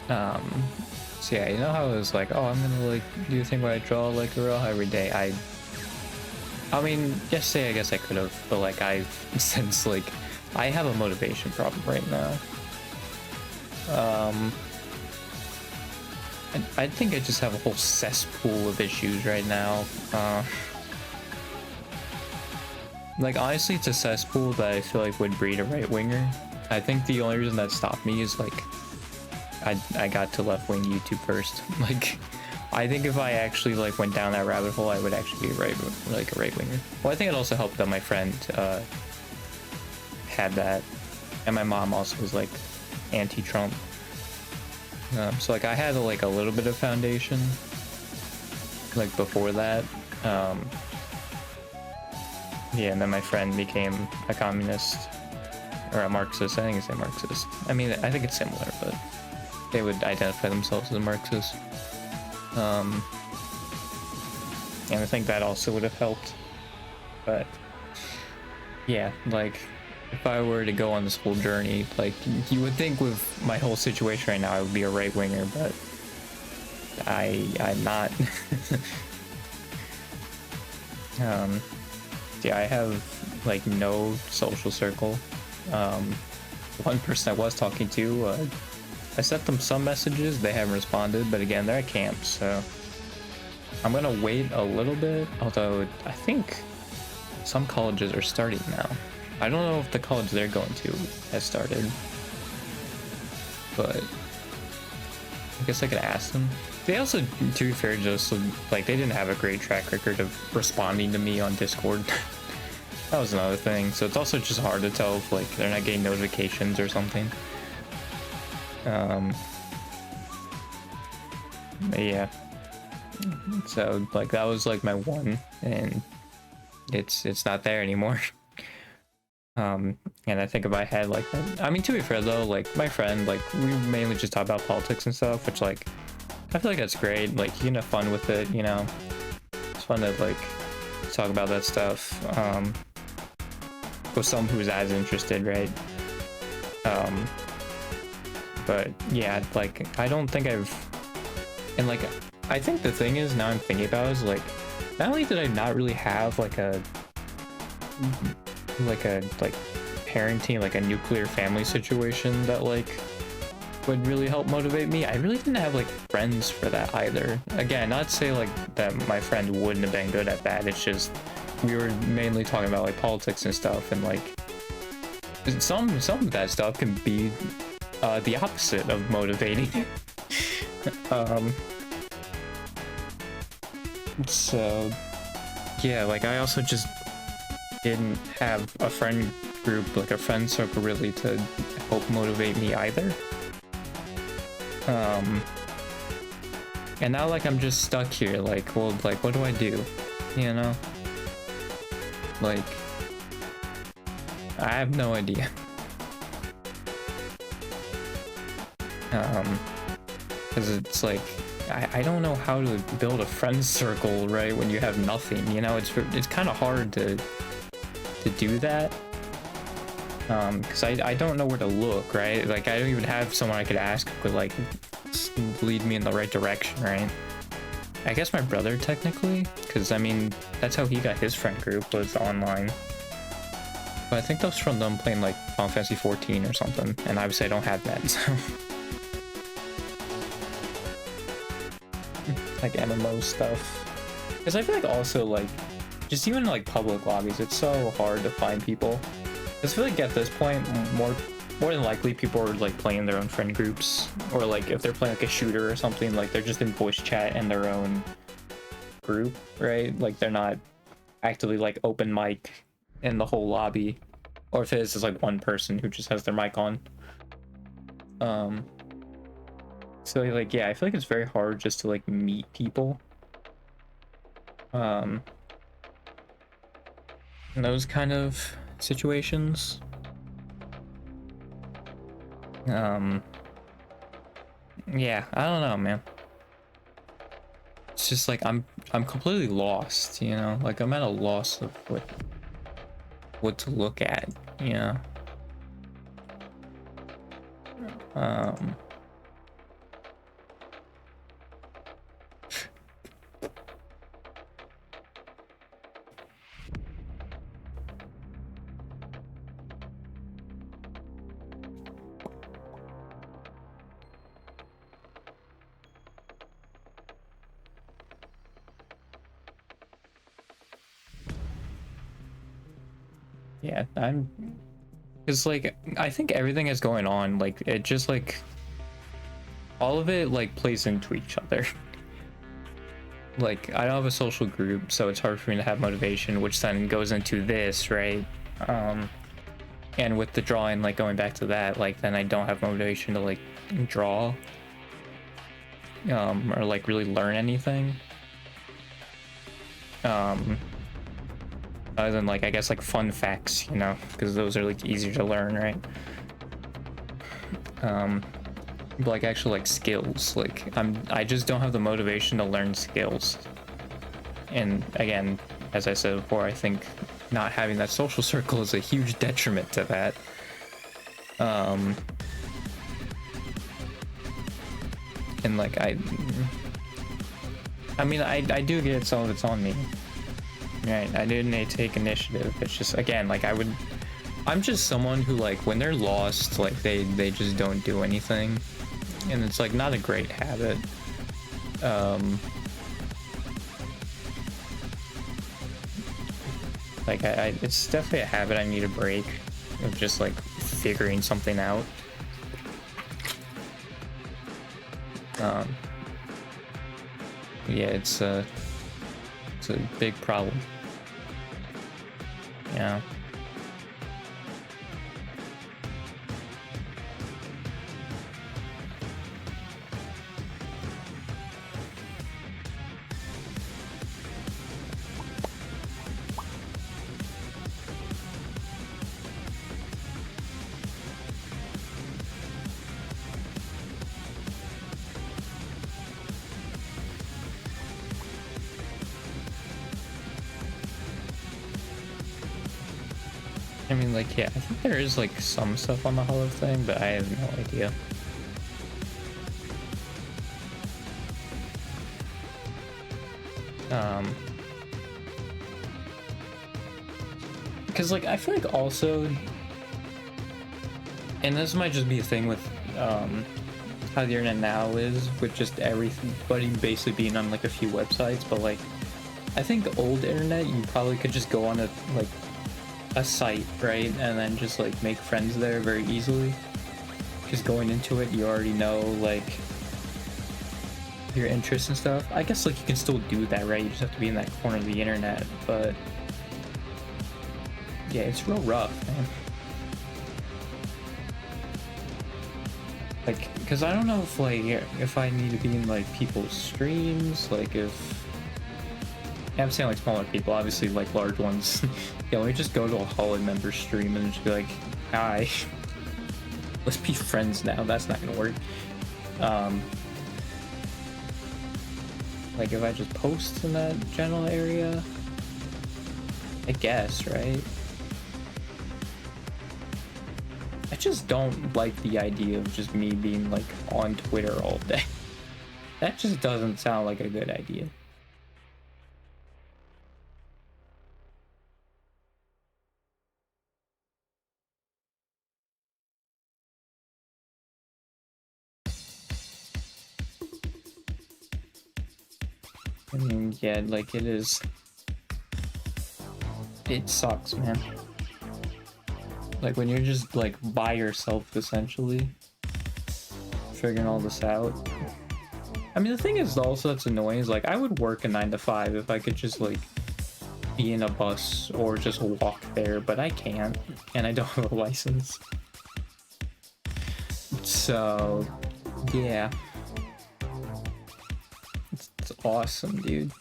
Um, so yeah, you know how it was like, oh, I'm gonna like do a thing where I draw like a raw every day. I mean, yesterday I guess I could have, but like I've since like I have a motivation problem right now. Um, I think I just have a whole cesspool of issues right now. Like honestly, it's a cesspool that I feel like would breed a right winger. I think the only reason that stopped me is like I got to left wing YouTube first. Like I think if I actually like went down that rabbit hole, I would actually be a right winger. Well, I think it also helped that my friend had that, and my mom also was like anti-Trump. So like I had like a little bit of foundation like before that. Yeah, and then my friend became a communist or a Marxist. I think it's a Marxist. I mean, I think it's similar, but they would identify themselves as a Marxist. And I think that also would have helped. But yeah, like if I were to go on this whole journey, like you would think with my whole situation right now, I would be a right winger, but I'm not. Yeah, I have like no social circle. One person I was talking to, I sent them some messages, they haven't responded, but again, they're at camp, so I'm gonna wait a little bit, although I think some colleges are starting now. I don't know if the college they're going to has started, but I guess I could ask them. They also, to be fair, just like they didn't have a great track record of responding to me on Discord. That was another thing. So it's also just hard to tell if like they're not getting notifications or something. Yeah. So like that was like my one, and it's not there anymore. And I think if I had like, I mean, to be fair though, like my friend, like we mainly just talk about politics and stuff, which like I feel like that's great. Like you can have fun with it, you know. It's fun to like talk about that stuff. With someone who's as interested, right? But yeah, like I don't think and like I think the thing is now I'm thinking about is like not only did I not really have like parenting, like a nuclear family situation that like would really help motivate me, I really didn't have like friends for that either. Again, not to say like that my friend wouldn't have been good at that, it's just we were mainly talking about like politics and stuff, and like some of that stuff can be the opposite of motivating. So yeah, like I also just didn't have a friend group, like a friend circle really to help motivate me either. And now like I'm just stuck here, like, well, like what do I do, you know? Like I have no idea. Because it's like I don't know how to build a friend circle, right, when you have nothing, you know. It's kind of hard to do that, because I don't know where to look, right? Like I don't even have someone I could ask who could like lead me in the right direction, right? I guess my brother technically, because I mean that's how he got his friend group, was online. But I think that was from them playing like Final Fantasy 14 or something, and obviously I don't have that, so like MMO stuff. Because I feel like also like just even like public lobbies, it's so hard to find people. I feel like at this point, more than likely people are like playing their own friend groups, or like if they're playing like a shooter or something, like they're just in voice chat in their own group, right? Like they're not actively like open mic in the whole lobby, or if it is, it's like one person who just has their mic on. So like yeah, I feel like it's very hard just to like meet people. In those kind of situations. Yeah, I don't know, man. It's just like I'm completely lost, you know? Like I'm at a loss of what to look at, you know? Yeah, it's like, I think everything is going on, like, it just, like, all of it, like, plays into each other. Like, I don't have a social group, so it's hard for me to have motivation, which then goes into this, right? And with the drawing, like, going back to that, like, then I don't have motivation to, like, draw, or, like, really learn anything. Other than, like, I guess, like, fun facts, you know, because those are, like, easier to learn, right? But, like, actual, like, skills, like, I just don't have the motivation to learn skills. And again, as I said before, I think not having that social circle is a huge detriment to that. And, like, I mean, I do get some of it's on me, right? I didn't take initiative. It's just, again, like, I'm just someone who, like, when they're lost, like, they just don't do anything, and it's, like, not a great habit. Like, it's definitely a habit I need to break, of just, like, figuring something out. Yeah, it's a big problem. Yeah. I mean, like, yeah, I think there is, like, some stuff on the Hollow thing, but I have no idea. Because, like, I feel like also, and this might just be a thing with, how the internet now is, with just everybody basically being on, like, a few websites, but, like, I think the old internet, you probably could just go on a site, right, and then just, like, make friends there very easily. Just going into it, you already know, like, your interests and stuff. I guess, like, you can still do that, right? You just have to be in that corner of the internet, but yeah, it's real rough, man. Like, because I don't know if, like, if I need to be in, like, people's streams, like, if I'm saying, like, smaller people, obviously, like, large ones. Yeah, let me just go to a Hollow member stream and just be like, hi, let's be friends now. That's not gonna work. Like, if I just post in that general area, I guess, right? I just don't like the idea of just me being, like, on Twitter all day. That just doesn't sound like a good idea. I mean, yeah, like, it sucks, man. Like, when you're just, like, by yourself, essentially, figuring all this out. I mean, the thing is also that's annoying is, like, I would work a 9 to 5 if I could just, like, be in a bus or just walk there, but I can't, and I don't have a license. So, yeah. It's awesome, dude.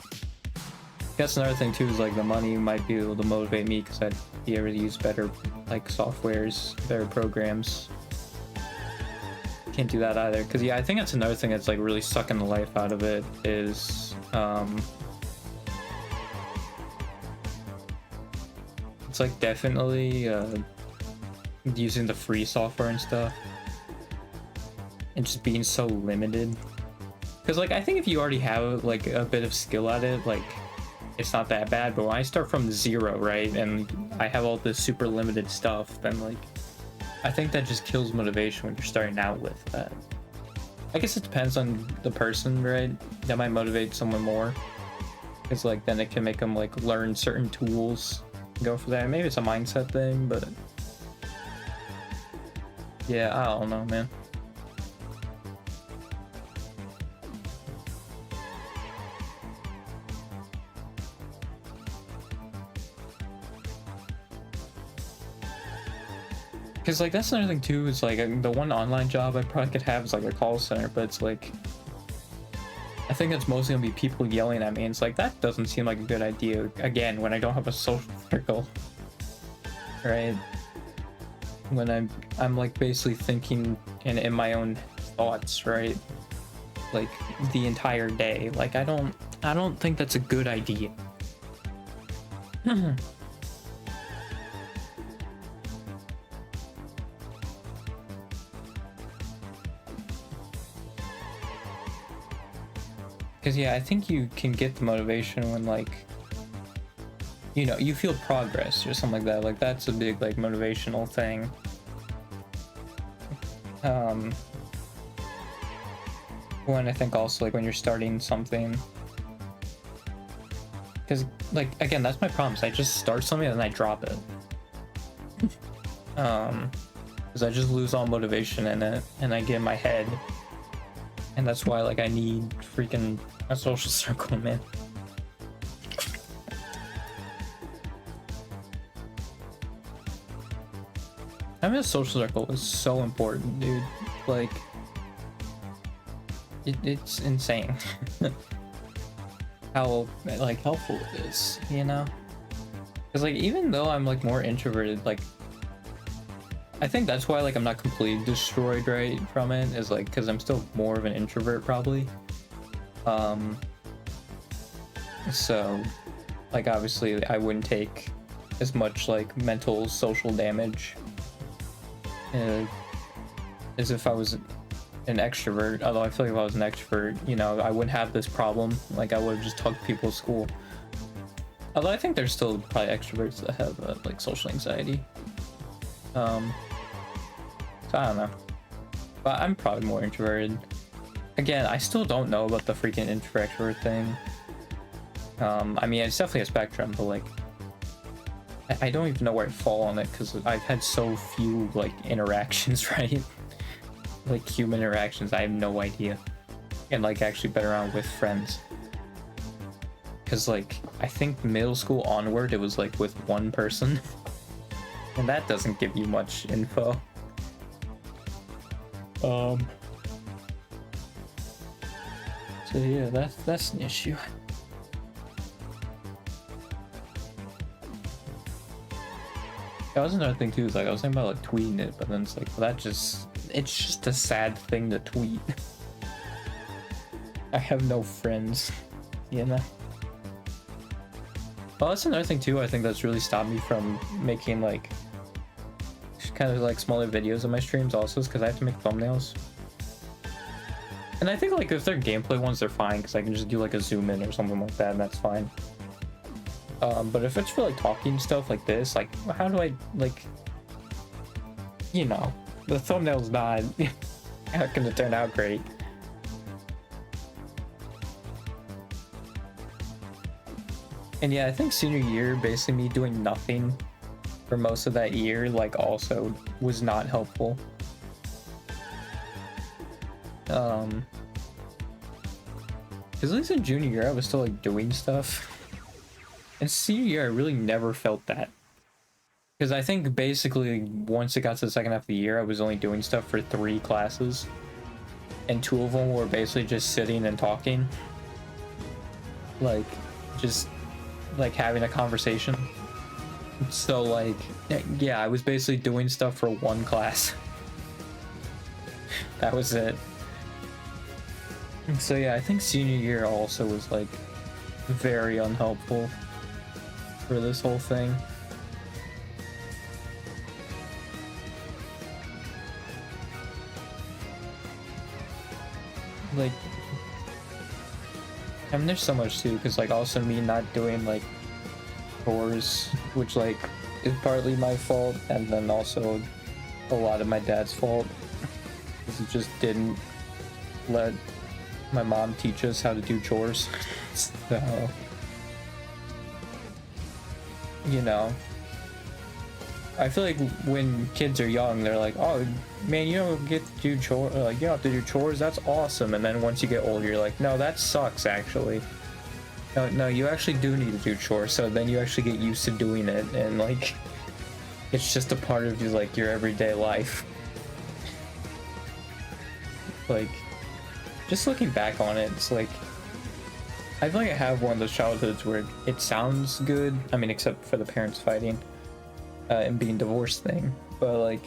I guess another thing too is, like, the money might be able to motivate me because I'd be able to use better, like, softwares, better programs. Can't do that either, because yeah, I think that's another thing that's, like, really sucking the life out of it is it's, like, definitely using the free software and stuff and just being so limited. Because, like, I think if you already have, like, a bit of skill at it, like, it's not that bad. But when I start from 0, right, and I have all this super limited stuff, then, like, I think that just kills motivation when you're starting out with that. I guess it depends on the person, right? That might motivate someone more. Because, like, then it can make them, like, learn certain tools go for that. Maybe it's a mindset thing, but yeah, I don't know, man. Because, like, that's another thing, too, is, like, the one online job I probably could have is, like, a call center, but it's, like, I think it's mostly gonna be people yelling at me, and it's, like, that doesn't seem like a good idea, again, when I don't have a social circle, right? When I'm like, basically thinking in my own thoughts, right? Like, the entire day. Like, I don't think that's a good idea. Because, yeah, I think you can get the motivation when, like, you know, you feel progress or something like that. Like, that's a big, like, motivational thing. When I think also, like, when you're starting something. Because, like, again, that's my problem. I just start something and then I drop it. Because I just lose all motivation in it and I get in my head. And that's why, like, I need freaking a social circle, man. Having a social circle is so important, dude. Like, it's insane how, like, helpful it is, you know? Because, like, even though I'm, like, more introverted, like, I think that's why, like, I'm not completely destroyed, right, from it, is, like, because I'm still more of an introvert, probably. So, like, obviously, I wouldn't take as much, like, mental, social damage as if I was an extrovert. Although I feel like if I was an extrovert, you know, I wouldn't have this problem. Like, I would have just talked to people at school. Although I think there's still probably extroverts that have, like, social anxiety. So I don't know. But I'm probably more introverted. Again, I still don't know about the freaking introvert thing. I mean, it's definitely a spectrum, but, like, I don't even know where I fall on it because I've had so few, like, interactions, right? Like, human interactions, I have no idea. And, like, actually been around with friends. Because, like, I think middle school onward, it was, like, with one person. And that doesn't give you much info. So yeah, that's an issue. That was another thing too, is like I was thinking about, like, tweeting it, but then it's like, well, it's just a sad thing to tweet. I have no friends, you know? Well, that's another thing too, I think that's really stopped me from making, like, kind of, like, smaller videos of my streams also, is because I have to make thumbnails. And I think, like, if they're gameplay ones, they're fine, because I can just do, like, a zoom in or something like that, and that's fine. But if it's for, like, talking stuff like this, like, how do I, like, you know, the thumbnail's not gonna turn out great. And yeah, I think senior year, basically me doing nothing for most of that year, like, also was not helpful. Because at least in junior year, I was still, like, doing stuff. And senior year, I really never felt that. Because I think basically once it got to the second half of the year, I was only doing stuff for 3 classes. And 2 of them were basically just sitting and talking. Like, just, like, having a conversation. So, like, yeah, I was basically doing stuff for 1 class. That was it. So yeah, I think senior year also was, like, very unhelpful for this whole thing. Like, I mean, there's so much too, because, like, also me not doing, like, chores, which, like, is partly my fault, and then also a lot of my dad's fault, because he just didn't let my mom teach us how to do chores. So, you know, I feel like when kids are young, they're like, oh man, you don't get to do chores, you don't have to do chores, that's awesome. And then once you get older, you're like, no, that sucks actually. No, you actually do need to do chores. So then you actually get used to doing it, and like, it's just a part of like your everyday life. Like, just looking back on it, it's like, I feel like I have one of those childhoods where it sounds good. I mean, except for the parents fighting and being divorced thing. But like,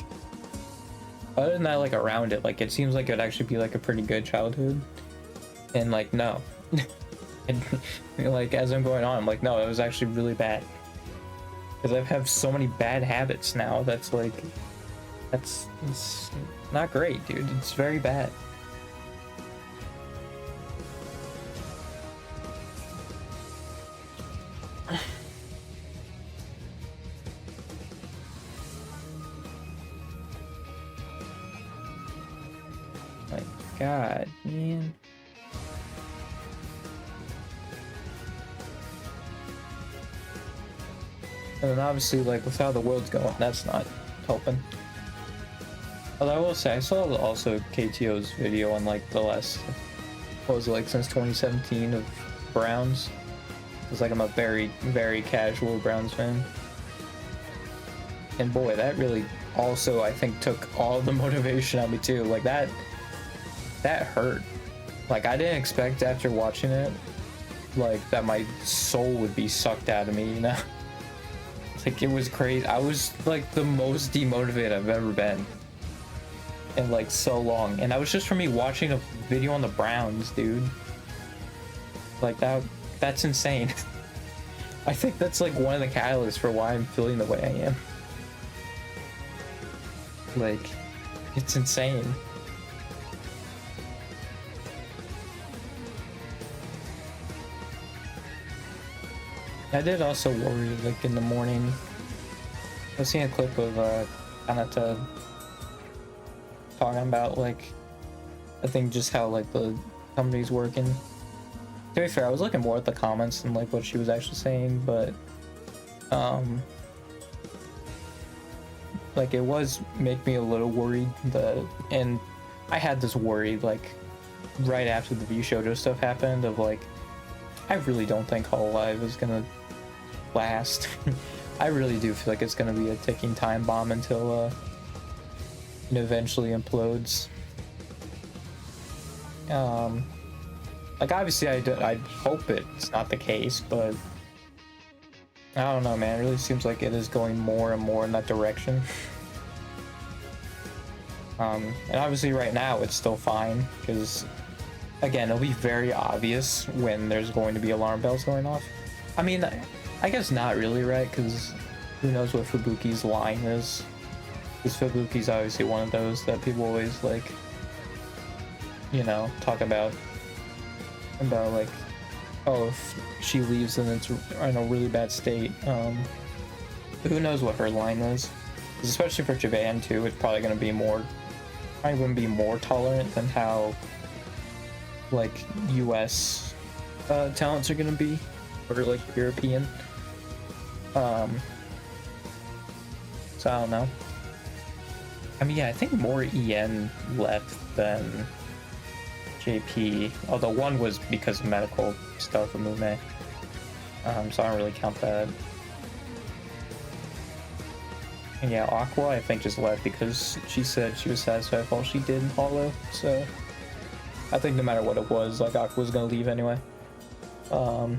other than that, like around it, like it seems like it'd actually be like a pretty good childhood. And like, no. And like, as I'm going on, I'm like, no, it was actually really bad. Because I have so many bad habits now that's like, it's not great, dude. It's very bad. My God, man. And then obviously, like, with how the world's going, that's not helping. Although I will say, I saw also KTO's video on, like, the last, what was it, like, since 2017 of Browns. It's like, I'm a very, very casual Browns fan. And boy, that really also, I think, took all the motivation out of me, too. Like, that hurt. Like, I didn't expect after watching it, like, that my soul would be sucked out of me, you know? Like, it was crazy. I was like the most demotivated I've ever been in like so long, and that was just from me watching a video on the Browns, dude. Like, that's insane. I think that's like one of the catalysts for why I'm feeling the way I am. Like, it's insane. I did also worry, like, in the morning. I was seeing a clip of Kanata talking about, like, I think just how, like, the company's working. To be fair, I was looking more at the comments than, like, what she was actually saying, but, like, it was make me a little worried that, and I had this worry, like, right after the View Shoujo stuff happened, of, like, I really don't think Hololive is gonna last. I really do feel like it's gonna be a ticking time bomb until it eventually implodes. Like, obviously I hope it's not the case, but I don't know, man. It really seems like it is going more and more in that direction. And obviously right now it's still fine, because again, it'll be very obvious when there's going to be alarm bells going off. I mean, I guess not really, right? Because who knows what Fubuki's line is. Because Fubuki's obviously one of those that people always, like, you know, talk about like, oh, if she leaves and it's in a really bad state. Who knows what her line is? Especially for Japan too, it's probably going to be more, probably going to be more tolerant than how, like, US talents are going to be, or like European. So I don't know. I mean, yeah, I think more EN left than JP, although one was because of medical stuff with Mume. So I don't really count that. And yeah, Aqua, I think, just left because she said she was satisfied with all she did in Hollow, so I think no matter what it was, like, Aqua was gonna leave anyway. I'm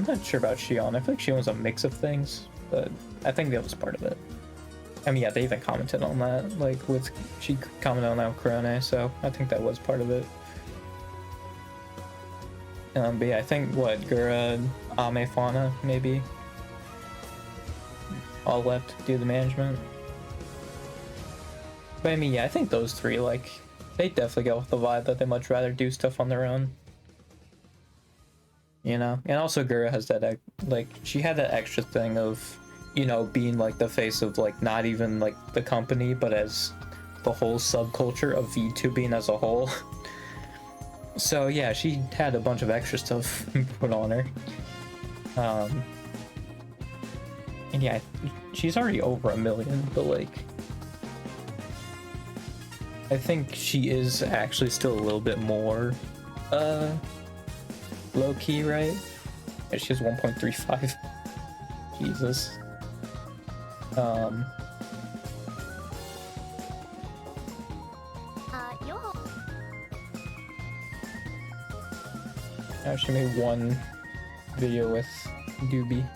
not sure about Shion. I feel like Shion was a mix of things, but I think that was part of it. I mean, yeah, they even commented on that, like, she commented on that with Kurone, so I think that was part of it. But yeah, I think, Gura, Ame, Fauna, maybe, all left to do the management. But I mean, yeah, I think those three, like, they definitely go with the vibe that they much rather do stuff on their own. You know? And also Gura has that, like, she had that extra thing of, you know, being, like, the face of, like, not even, like, the company, but as the whole subculture of VTubing as a whole. So, yeah, she had a bunch of extra stuff put on her. And yeah, she's already over 1 million, but like, I think she is actually still a little bit more low-key, right? Yeah, she has 1.35. Jesus. Now she made one video with Doobie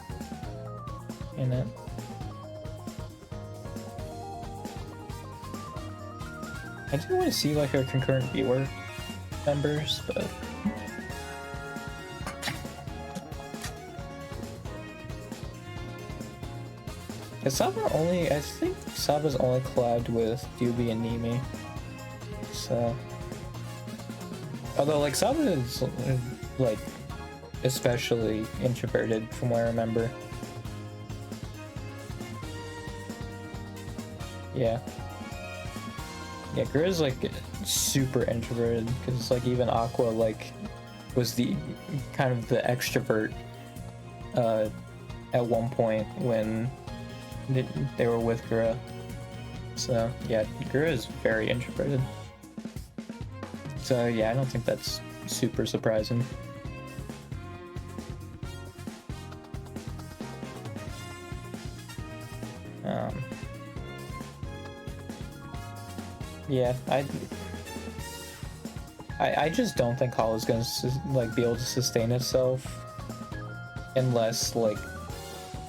in it. I do want to see like her concurrent viewer numbers, but is Saba only? I think Saba's only collabed with Doobie and Nimi. So, although like Saba is like especially introverted from what I remember. Yeah. Yeah, Grizz like super introverted because like even Aqua like was the kind of the extrovert at one point when they were with Gura. So yeah, Gura is very introverted. So yeah, I don't think that's super surprising. Yeah, I just don't think Hollow's gonna like be able to sustain itself unless like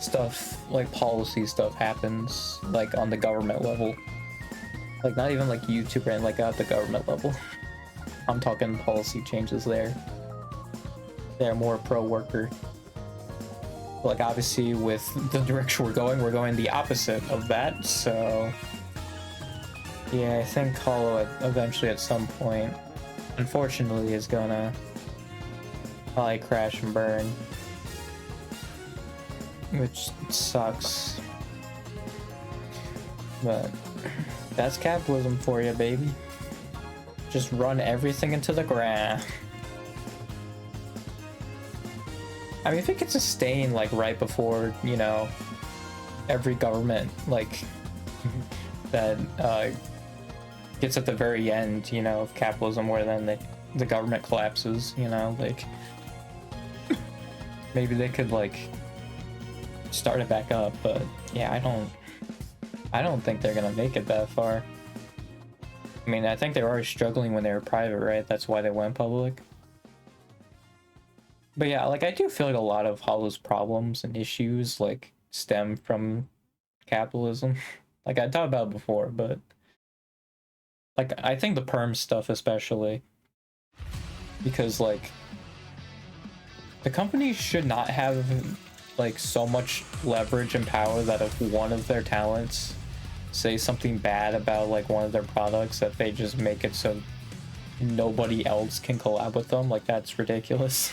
stuff like policy stuff happens like on the government level, like not even like YouTube and like at the government level. I'm talking policy changes there. They're more pro-worker. Like obviously with the direction we're going the opposite of that, so yeah, I think Hollow eventually at some point, unfortunately, is gonna probably crash and burn, which sucks. But that's capitalism for you, baby. Just run everything into the ground. I mean, if it could sustain like right before, you know, every government like that gets at the very end, you know, of capitalism, where then the government collapses, you know, like maybe they could like start it back up. But yeah, I don't think they're gonna make it that far. I mean, I think they were already struggling when they were private, right? That's why they went public. But yeah, like I do feel like a lot of Hollow's problems and issues like stem from capitalism. Like I talked about before, but like I think the perm stuff especially, because like the company should not have like so much leverage and power that if one of their talents say something bad about like one of their products, that they just make it so nobody else can collab with them. Like that's ridiculous.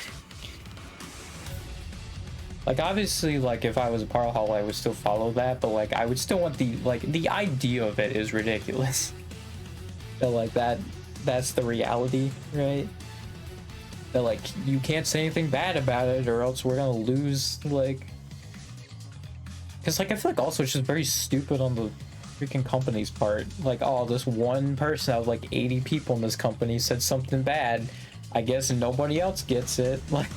Like obviously, like if I was a part of Hollow, I would still follow that, but like I would still want the idea of it is ridiculous. But like that's the reality, right? That like you can't say anything bad about it or else we're gonna lose, like, because like I feel like also it's just very stupid on the freaking company's part. Like, oh, this one person out of like 80 people in this company said something bad, I guess nobody else gets it. Like,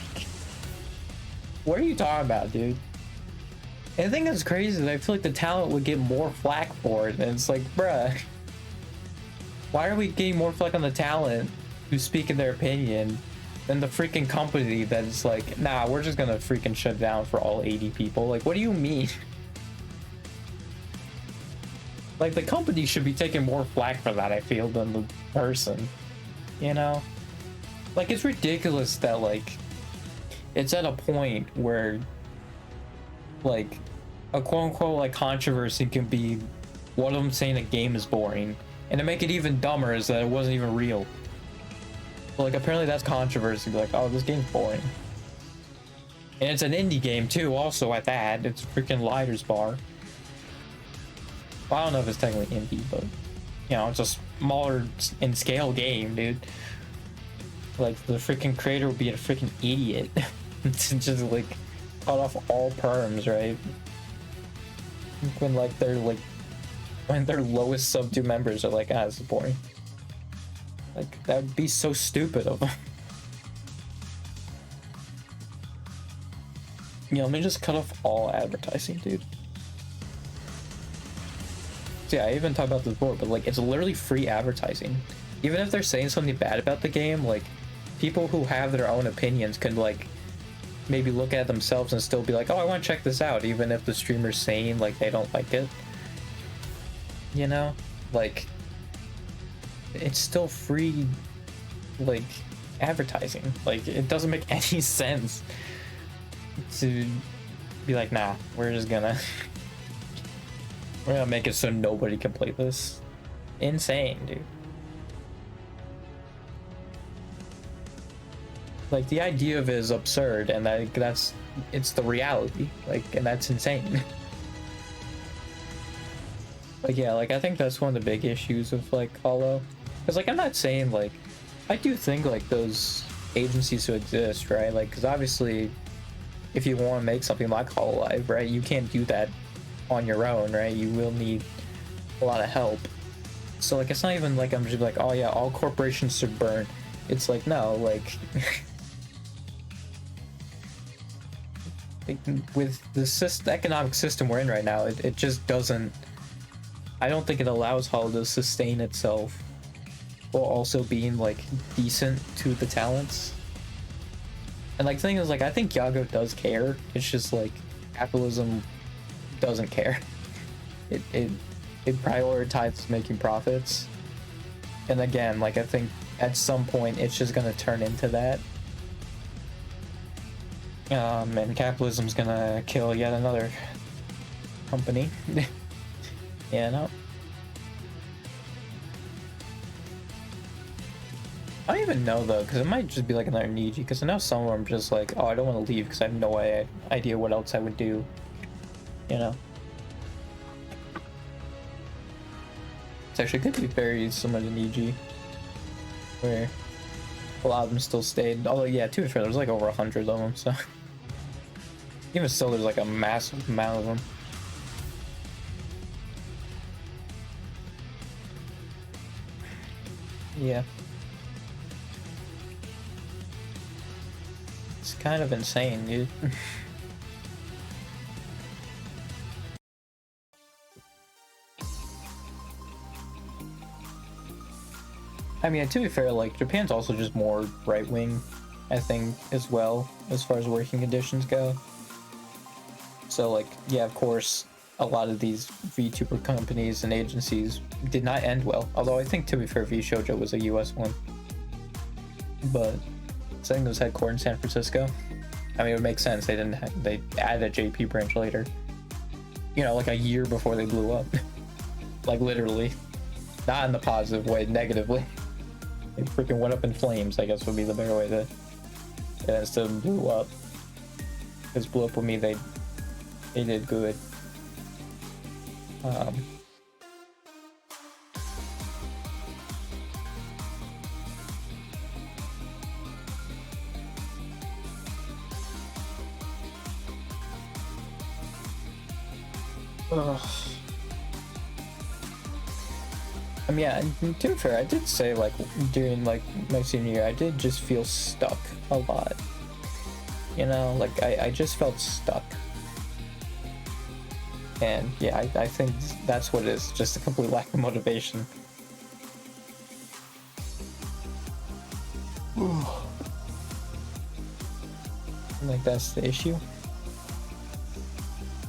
what are you talking about, dude? And the thing that's crazy is I feel like the talent would get more flack for it, and it's like, bruh, why are we getting more flack on the talent who's speaking their opinion than the freaking company that's like, nah, we're just gonna freaking shut down for all 80 people? Like, what do you mean? Like, the company should be taking more flack for that, I feel, than the person, you know? Like, it's ridiculous that, like, it's at a point where, like, a quote-unquote, like, controversy can be one of them saying a game is boring. And to make it even dumber is that it wasn't even real. But, like, apparently that's controversy. Like, oh, this game's boring. And it's an indie game, too, also, at that. It's freaking Lider's Bar. Well, I don't know if it's technically indie, but, you know, it's a smaller in scale game, dude. Like, the freaking creator would be a freaking idiot to just, like, cut off all perms, right? when like they're like when their lowest sub 2 members are like, ah, this is boring. Like, that would be so stupid of them. Let me just cut off all advertising, dude. So yeah, I even talked about this before, but like, it's literally free advertising. Even if they're saying something bad about the game, like, people who have their own opinions can like maybe look at themselves and still be like, oh, I want to check this out, even if the streamer's saying like they don't like it. You know, like, it's still free, like, advertising. Like, it doesn't make any sense to be like, nah, we're gonna make it so nobody can play this. Insane, dude. Like, the idea of it is absurd, and it's the reality, like, and that's insane. Like, yeah, like, I think that's one of the big issues of like Hollow, because like, I'm not saying like, I do think like those agencies to exist, right? Like, because obviously if you want to make something like Hololive, right, you can't do that on your own, right? You will need a lot of help. So like, it's not even like I'm just like, oh yeah, all corporations should burn. It's like, no, like, with the economic system we're in right now, it just doesn't, I don't think it allows Hollow to sustain itself while also being like decent to the talents. And like, the thing is, like, I think Yago does care. It's just like capitalism doesn't care. It prioritizes making profits. And again, like, I think at some point it's just gonna turn into that. And capitalism's gonna kill yet another company. Yeah, no. I don't even know though, because it might just be like another Niji, because I know some of them just like, oh, I don't want to leave because I have no idea what else I would do, you know. It's actually could be very similar to Niji, where a lot of them still stayed. Although, yeah, to be fair, there's like over 100 of them, so even still, there's like a massive amount of them. Yeah. It's kind of insane, dude. I mean, to be fair, like, Japan's also just more right-wing, I think, as well, as far as working conditions go. So, like, yeah, of course, a lot of these VTuber companies and agencies did not end well. Although I think, to be fair, VShojo was a US one. But I think it was headquartered in San Francisco. I mean, it would make sense. They added a JP branch later. You know, like a year before they blew up. Like, literally. Not in the positive way, negatively. It freaking went up in flames, I guess would be the better way to... And instead of blew up. Because blew up with me, they did good. I mean, yeah, and to be fair, I did say, like, during, like, my senior year, I did just feel stuck a lot. You know, like, I just felt stuck. And, yeah, I think that's what it is, just a complete lack of motivation. Like, that's the issue.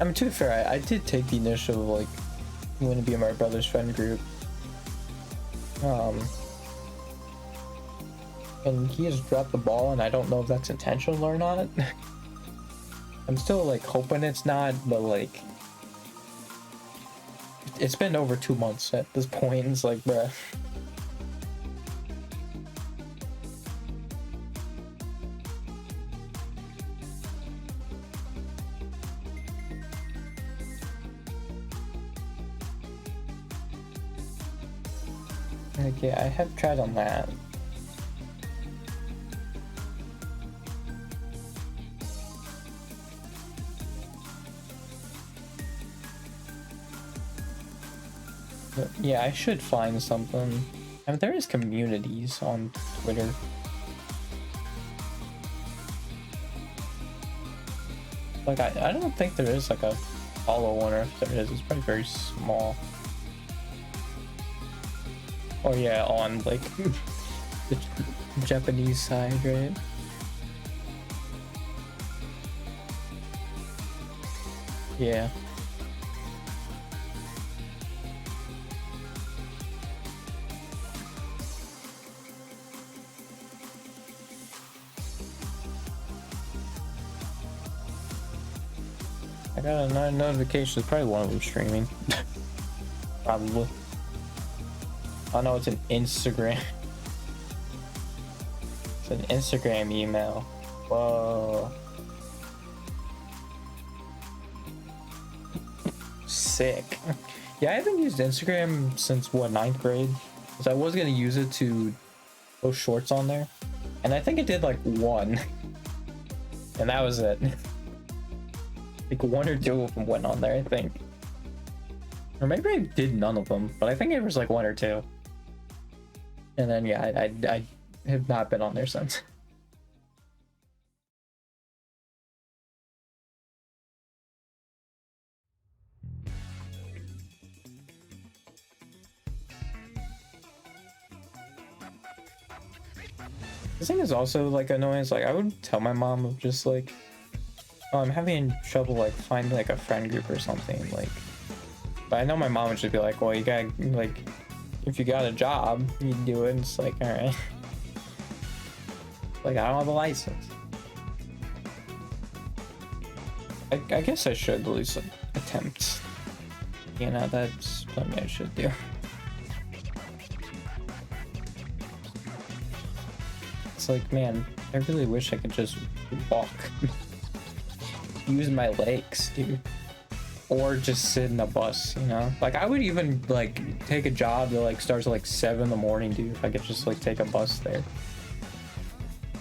I mean, to be fair, I did take the initiative of, like, you want to be in my brother's friend group. And he has dropped the ball, and I don't know if that's intentional or not. I'm still, like, hoping it's not, but, like, it's been over 2 months at this point. It's like, bruh. Okay, I have tried on that. But yeah, I should find something. I mean, there is communities on Twitter. Like, I don't think there is like a follow one, or if there is, it's probably very small. Oh yeah, on like the Japanese side, right? Yeah. I got a notification. It's probably one of them streaming. Probably. Oh no, it's an Instagram. It's an Instagram email. Whoa. Sick. Yeah, I haven't used Instagram since what, 9th grade? Because I was gonna use it to post shorts on there. And I think it did like one. And that was it. Like one or two of them went on there, I think. Or maybe I did none of them, but I think it was like one or two. And then yeah, I have not been on there since. This thing is also like annoying. It's like I would tell my mom of just like, oh, I'm having trouble like finding like a friend group or something, like, but I know my mom would just be like, well, you gotta, like, if you got a job, you do it. And it's like, all right. Like, I don't have a license. I guess I should at least attempt. You know, that's something I should do. It's like, man, I really wish I could just walk. Use my legs, dude. Or just sit in a bus, you know? Like, I would even, like, take a job that, like, starts at, like, 7 in the morning, dude, if I could just, like, take a bus there.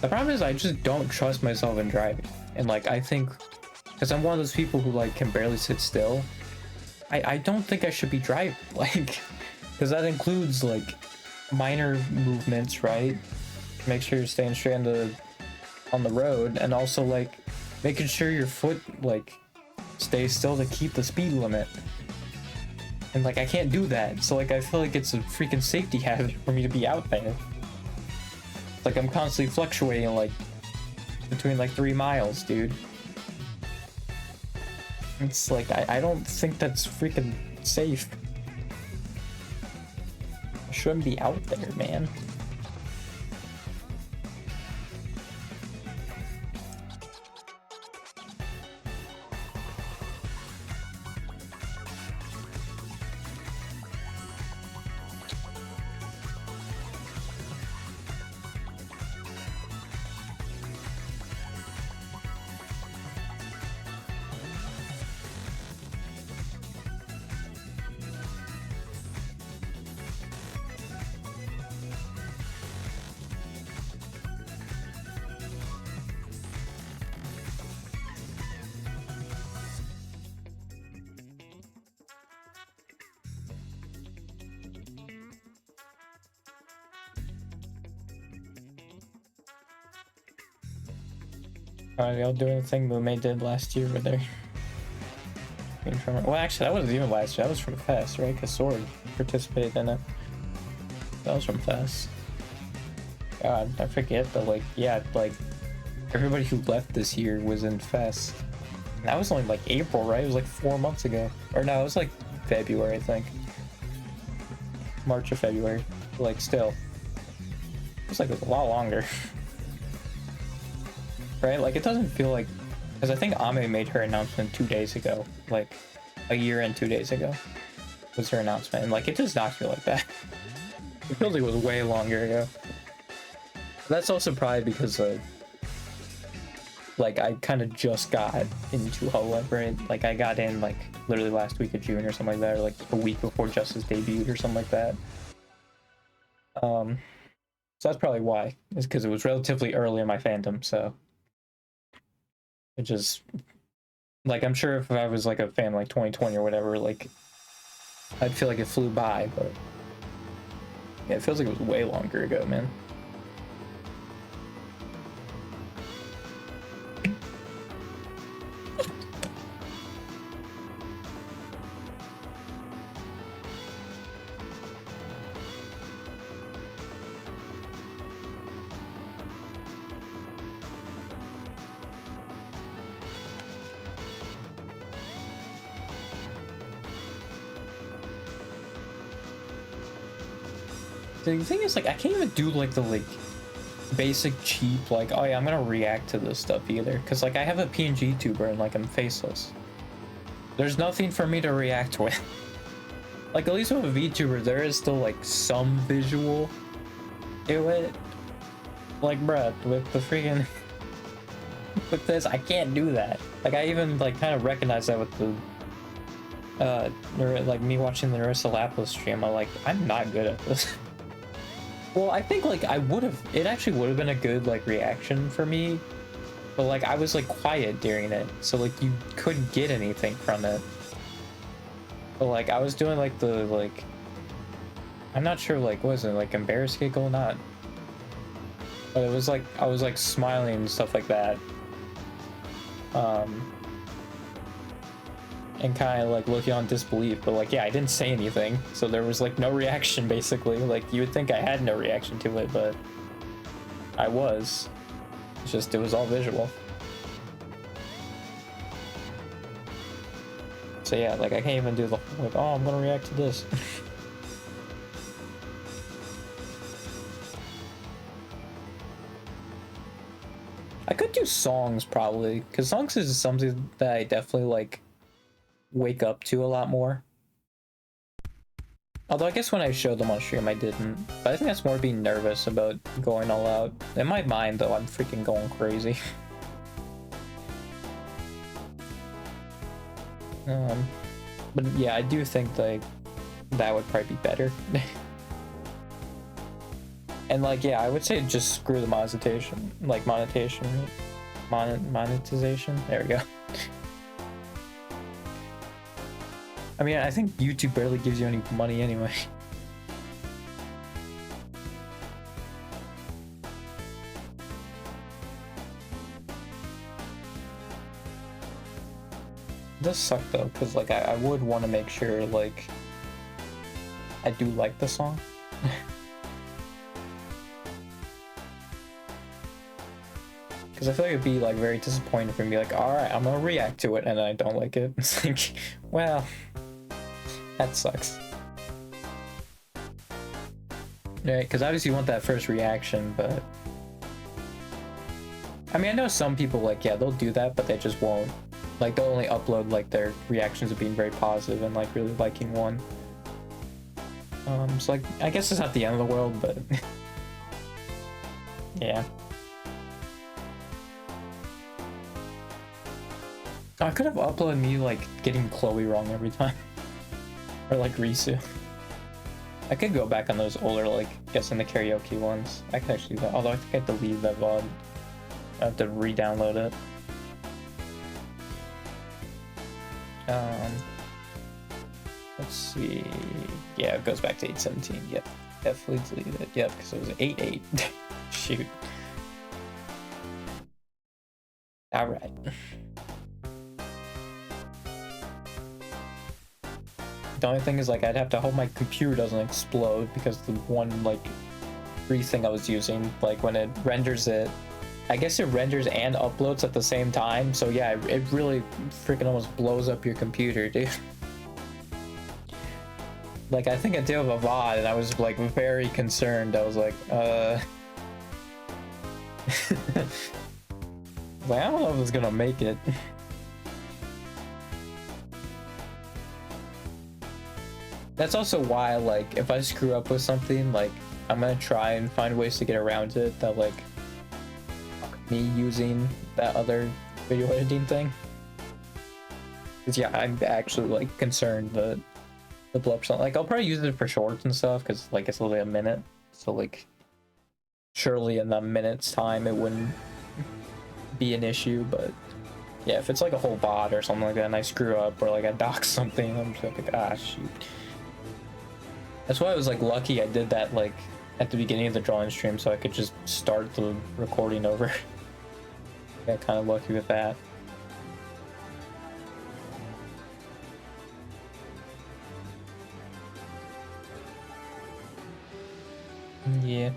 The problem is I just don't trust myself in driving. And, like, I think, because I'm one of those people who, like, can barely sit still, I don't think I should be driving. Like, because that includes, like, minor movements, right? Make sure you're staying straight on the road, and also, like, making sure your foot, like, stays still to keep the speed limit. And like, I can't do that, so like, I feel like it's a freaking safety hazard for me to be out there. Like, I'm constantly fluctuating, like, between like 3 miles, dude. It's like, I don't think that's freaking safe. I shouldn't be out there, man. Alright, y'all doing the thing Mume did last year with their... Well, actually, that wasn't even last year. That was from Fest, right? Because Sword participated in it. That was from Fest. God, I forget, but like, yeah, like, everybody who left this year was in Fest. And that was only like April, right? It was like 4 months ago. Or no, it was like February, I think. March or February. Like, still. It's like it was a lot longer. Right? Like, it doesn't feel like... Because I think Ame made her announcement 2 days ago. Like, a year and 2 days ago was her announcement. And, like, it does not feel like that. It feels like it was way longer ago. That's also probably because, like, I kind of just got into Hololive, right? Like, I got in, like, literally last week of June or something like that, or, like, a week before Justice debuted or something like that. So that's probably why. It's because it was relatively early in my fandom, so... It just, like, I'm sure if I was like a fan like 2020 or whatever, like, I'd feel like it flew by, but yeah, it feels like it was way longer ago, man. The thing is, like, I can't even do like the basic cheap like, oh yeah, I'm gonna react to this stuff either, because like I have a PNG tuber and like I'm faceless. There's nothing for me to react with. Like, at least with a VTuber there is still like some visual to it. Like, bruh, with the freaking with this I can't do that. Like, I even like kind of recognize that with the like me watching the Narissa Lapis stream. I'm not good at this. Well, I think like it actually would have been a good like reaction for me, but like I was like quiet during it, so like you couldn't get anything from it. But like I was doing like the like, I'm not sure, like, was it like embarrassed giggle? Not, but it was like I was like smiling and stuff like that, and kind of like looking on disbelief. But like, yeah, I didn't say anything, so there was like no reaction basically. Like, you would think I had no reaction to it, but I was. It's just, it was all visual. So yeah, like I can't even do the like, oh, I'm gonna react to this. I could do songs probably, because songs is something that I definitely like wake up to a lot more. Although I guess when I showed them on stream I didn't. But I think that's more being nervous about going all out. In my mind though, I'm freaking going crazy. But yeah, I do think like that would probably be better. And like, yeah, I would say just screw the monetization, like monetization. There we go. I mean, I think YouTube barely gives you any money anyway. It does suck though, because like I would want to make sure like I do like the song. Because I feel like it'd be like very disappointing for me, like, alright, I'm gonna react to it and I don't like it. It's like, well, that sucks. Right, because obviously you want that first reaction, but I mean, I know some people like, yeah, they'll do that, but they just won't. Like, they'll only upload like their reactions of being very positive and like really liking one. So like, I guess it's not the end of the world, but yeah. I could have uploaded me like getting Chloe wrong every time. Or like Risu. I could go back on those older, like, guessing the karaoke ones. I could actually do that, although I think I have to leave that VOD. I have to re-download it. Let's see. Yeah, it goes back to 817. Yep, definitely deleted it. Yep, because it was 8-8. Shoot. All right. The only thing is, like, I'd have to hope my computer doesn't explode, because the one like free thing I was using, like when it renders it, I guess it renders and uploads at the same time. So yeah, it really freaking almost blows up your computer, dude. Like, I think I did have a VOD and I was like very concerned. I was like, like, I don't know if it's gonna make it. That's also why, like, if I screw up with something, like, I'm gonna try and find ways to get around it that, like, me using that other video editing thing. Because, yeah, I'm actually, like, concerned that the blow up something. Like, I'll probably use it for shorts and stuff, because, like, it's only a minute. So, like, surely in the minute's time it wouldn't be an issue, but yeah, if it's like a whole bot or something like that and I screw up or like I dock something, I'm just like, ah, shoot. That's why I was like lucky I did that like at the beginning of the drawing stream so I could just start the recording over. Got kind of lucky with that. Yeah.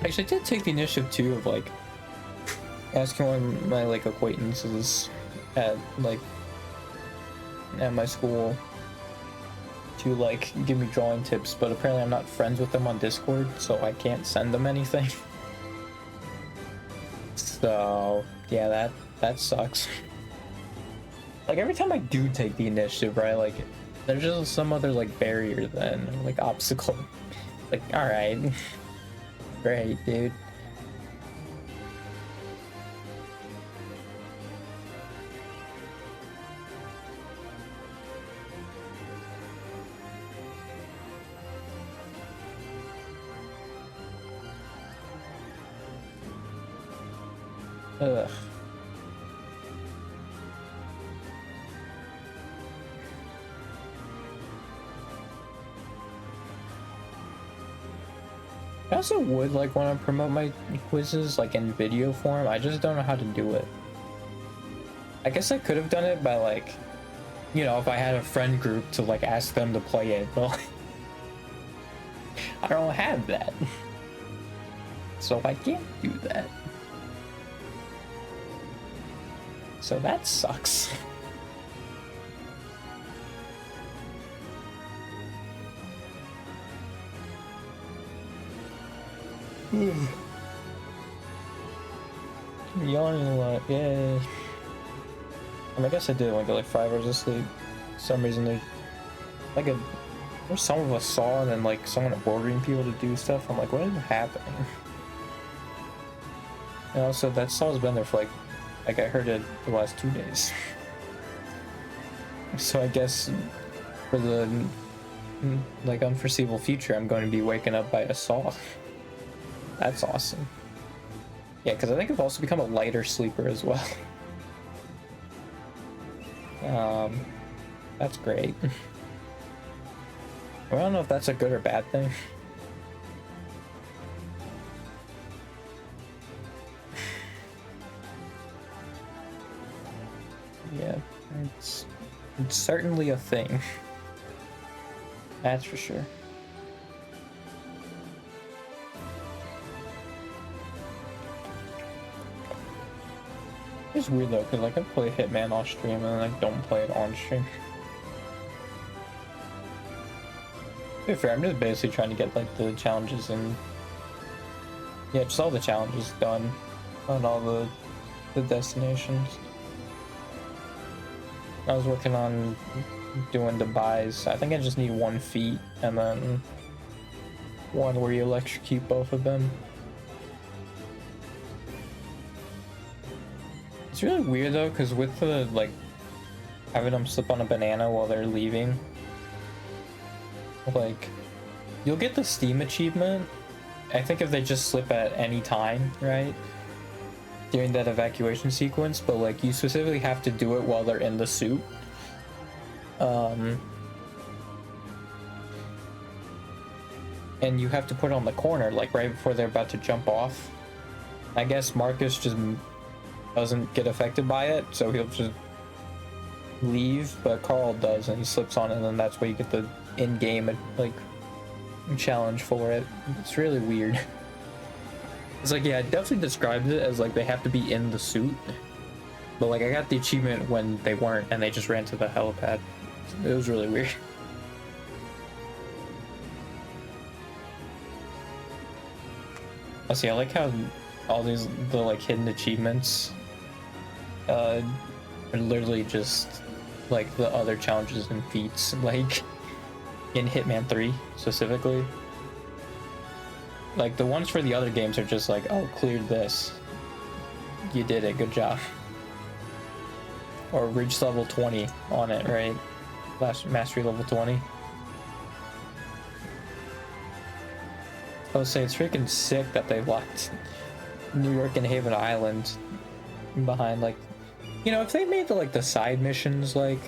Actually, I did take the initiative too of like asking one of my like acquaintances at like at my school to like give me drawing tips, but apparently I'm not friends with them on Discord, so I can't send them anything. So yeah, that sucks. Like every time I do take the initiative, right, like there's just some other like barrier then, like obstacle. Like, alright. Great, dude. Ugh. I also would like want to promote my quizzes like in video form. I just don't know how to do it. I guess I could have done it by like, you know, if I had a friend group to like ask them to play it, but like, I don't have that. So I can't do that. So that sucks. Yawning a lot, yeah. I mean, I guess I did want to get like 5 hours of sleep. For some reason there's like some of us saw and then like someone ordering people to do stuff. I'm like, what is happening? And also that saw's been there for like I heard it the last 2 days. So I guess for the like unforeseeable future I'm going to be waking up by a saw. That's awesome. Yeah, because I think I've also become a lighter sleeper as well. That's great. I don't know if that's a good or bad thing. Yeah, it's certainly a thing. That's for sure. It's weird though, because like I play Hitman off stream and then I don't play it on stream. To be fair, I'm just basically trying to get like the challenges and yeah, just all the challenges done on all the destinations. I was working on doing the buys. I think I just need 1 feat and then one where you electrocute both of them. It's really weird though, because with the like having them slip on a banana while they're leaving, like you'll get the Steam achievement, I think, if they just slip at any time, right, during that evacuation sequence, but like you specifically have to do it while they're in the suit. And you have to put it on the corner like right before they're about to jump off. I guess Marcus just doesn't get affected by it, so he'll just leave, but Carl does, and he slips on it, and then that's where you get the in-game like challenge for it. It's really weird. It's like, yeah, it definitely describes it as like they have to be in the suit, but like I got the achievement when they weren't and they just ran to the helipad. It was really weird. I see, I like how all the like hidden achievements are literally just like the other challenges and feats, like in Hitman 3 specifically. Like the ones for the other games are just like, oh, cleared this, you did it, good job, or reached level 20 on it, right? Last mastery level 20. I would say it's freaking sick that they locked New York and Haven Island behind, like, you know, if they made the side missions, like,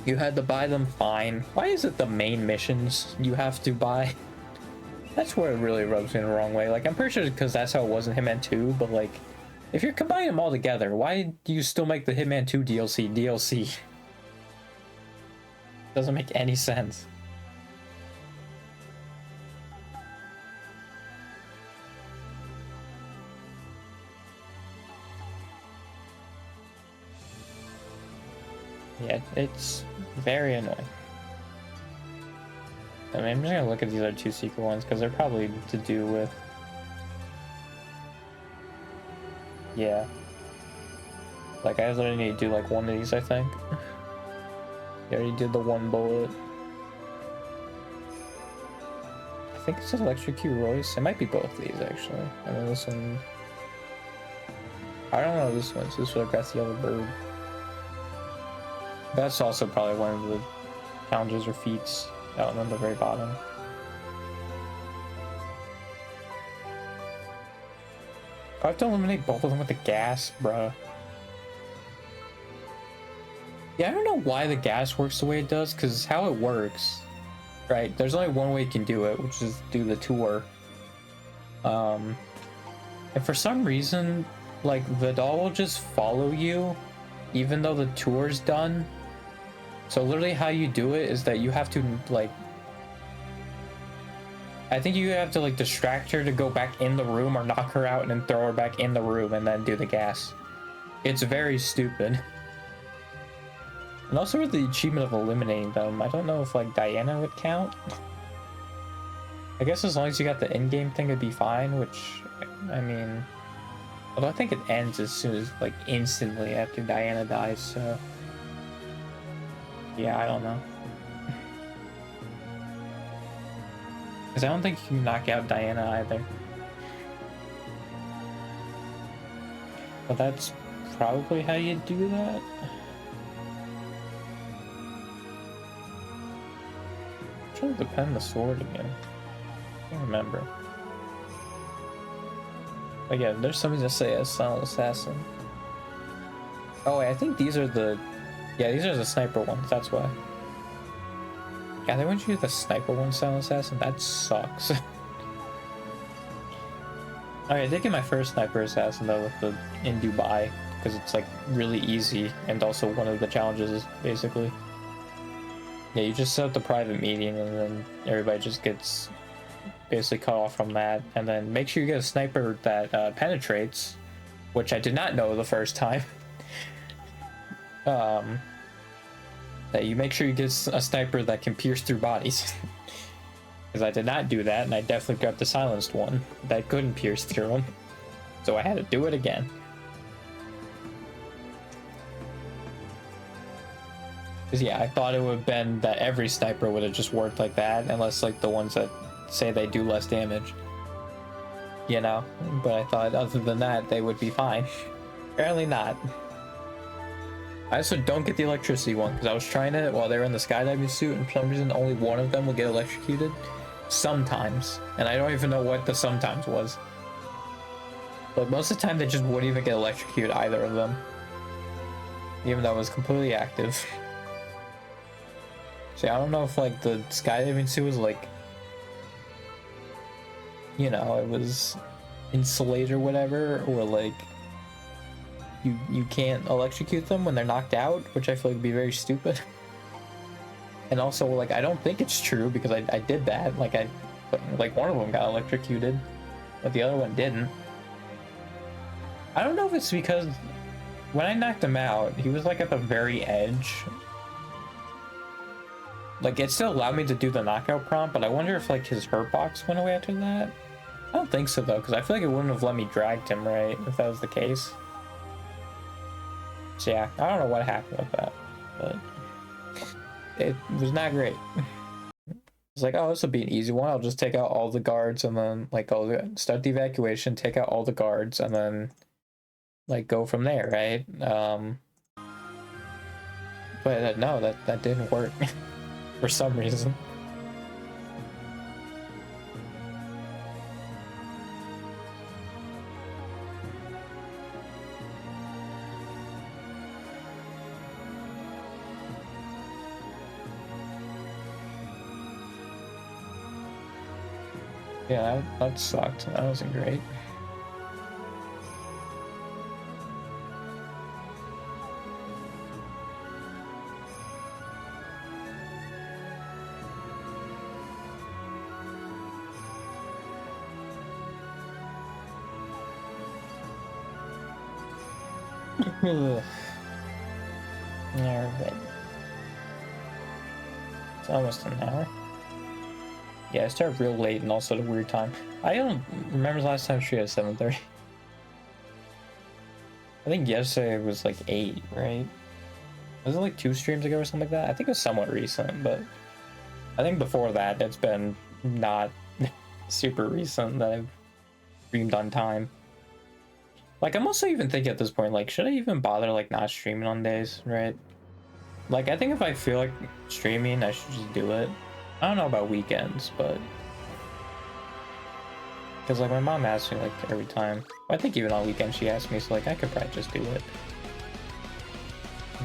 you had to buy them, fine. Why is it the main missions you have to buy? That's where it really rubs me the wrong way. Like, I'm pretty sure because that's how it was in Hitman 2, but like, if you're combining them all together, why do you still make the Hitman 2 DLC? Doesn't make any sense. Yeah, it's very annoying. I mean, I'm just gonna look at these other two secret ones because they're probably to do with... Yeah. Like, I literally need to do like one of these, I think. You already did the one bullet. I think it says Electrocute Royce. It might be both these, actually. And then this one... I don't know this one, so this photograph the other bird. That's also probably one of the challenges or feats out on the very bottom. I have to eliminate both of them with the gas, bruh. Yeah, I don't know why the gas works the way it does, because how it works, right? There's only one way you can do it, which is do the tour. And for some reason, like, the doll will just follow you, even though the tour's done. So literally how you do it is that you have to, like... I think you have to, like, distract her to go back in the room or knock her out and then throw her back in the room and then do the gas. It's very stupid. And also with the achievement of eliminating them, I don't know if, like, Diana would count. I guess as long as you got the in-game thing, it'd be fine, which, I mean... Although I think it ends as soon as, like, instantly after Diana dies, so... Yeah, I don't know. Because I don't think you can knock out Diana either. But that's probably how you do that. I'm trying to depend the sword again. I can't remember. But yeah, there's something to say as Silent Assassin. Oh wait, I think these are the... Yeah, these are the sniper ones, that's why. Yeah, they want you to the sniper one, Silent Assassin? That sucks. Alright, I did get my first sniper assassin though with the in Dubai, because it's like really easy and also one of the challenges basically. Yeah, you just set up the private meeting and then everybody just gets basically cut off from that, and then make sure you get a sniper that penetrates, which I did not know the first time. That you make sure you get a sniper that can pierce through bodies. Because I did not do that, and I definitely got the silenced one that couldn't pierce through them. So I had to do it again. Because yeah, I thought it would have been that every sniper would have just worked like that, unless like the ones that say they do less damage. You know? But I thought other than that, they would be fine. Apparently not. I also don't get the electricity one, because I was trying it while they were in the skydiving suit, and for some reason only one of them will get electrocuted. Sometimes. And I don't even know what the sometimes was. But most of the time they just wouldn't even get electrocuted, either of them. Even though it was completely active. See, I don't know if like the skydiving suit was like... You know, it was insulated or whatever, or like... You can't electrocute them when they're knocked out, which I feel like would be very stupid. And also, like, I don't think it's true because I did that. Like, one of them got electrocuted, but the other one didn't. I don't know if it's because when I knocked him out, he was like at the very edge. Like, it still allowed me to do the knockout prompt, but I wonder if like his hurt box went away after that. I don't think so though, because I feel like it wouldn't have let me drag him, right, if that was the case. So yeah, I don't know what happened with that, but it was not great. It's like, oh, this will be an easy one. I'll just take out all the guards and then like start the evacuation, take out all the guards, and then like go from there, right? But no, that didn't work for some reason. Yeah, that sucked. That wasn't great. Alright. It's almost an hour. Yeah, I started real late and also at a weird time. I don't remember the last time she at 7:30. I think yesterday was like 8, right? Was it like 2 streams ago or something like that? I think it was somewhat recent, but I think before that it's been not super recent that I've streamed on time. Like, I'm also even thinking at this point, like, should I even bother, like, not streaming on days, right? Like, I think if I feel like streaming, I should just do it. I don't know about weekends, but... Because, like, my mom asks me, like, every time. I think even on weekends she asks me, so, like, I could probably just do it.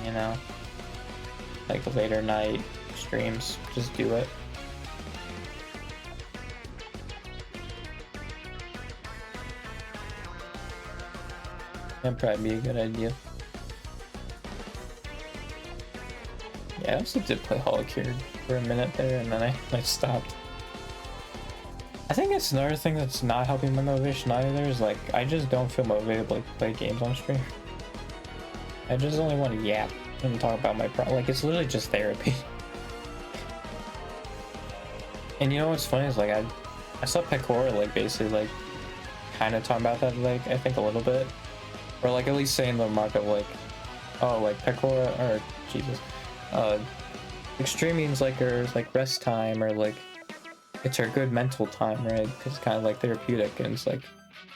You know? Like, later night streams, just do it. That'd probably be a good idea. Yeah, I also did play Holocure for a minute there, and then I stopped. I think it's another thing that's not helping my motivation either, is like, I just don't feel motivated to like, play games on stream. I just only want to yap and talk about my problem. Like, it's literally just therapy. And you know what's funny is, like, I saw Pecora, like, basically, like, kind of talking about that, like, I think a little bit. Or, like, at least saying the remark of, like, oh, like, Pecora, or, Jesus, like, streaming's like her, like, rest time, or, like, it's her good mental time, right? Because it's kind of, like, therapeutic, and it's, like,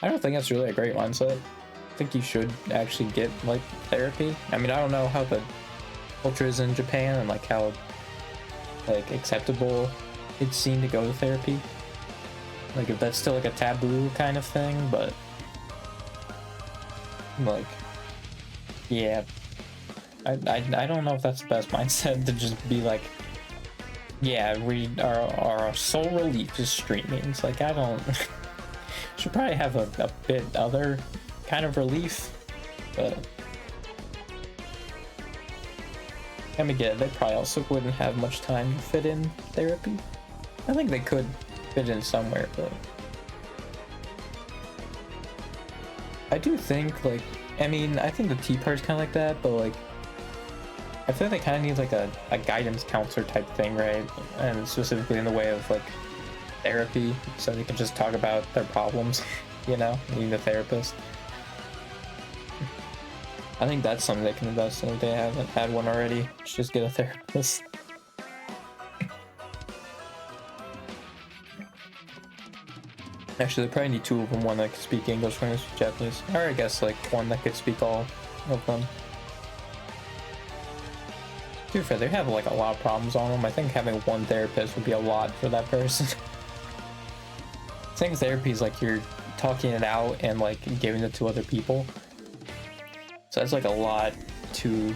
I don't think that's really a great mindset. I think you should actually get, like, therapy. I mean, I don't know how the culture is in Japan, and, like, how, like, acceptable it's seen to go to therapy. Like, if that's still, like, a taboo kind of thing, but... like, yeah, I don't know if that's the best mindset to just be like, yeah, we our sole relief is streaming. It's like, I don't should probably have a bit other kind of relief, but I mean, yeah, they probably also wouldn't have much time to fit in therapy. I think they could fit in somewhere, but I do think, like, I mean, I think the tea part's kind of like that, but, like, I feel like they kind of need, like, a guidance counselor type thing, right? And specifically in the way of, like, therapy, so they can just talk about their problems, you know, needing a therapist. I think that's something they can invest in if they haven't had one already. Just get a therapist. Actually, they probably need 2 of them, one that can speak English, one that can speak Japanese. Or I guess, like, one that could speak all of them. To be fair, they have, like, a lot of problems on them. I think having one therapist would be a lot for that person. I think therapy is, like, you're talking it out and, like, giving it to other people. So that's, like, a lot to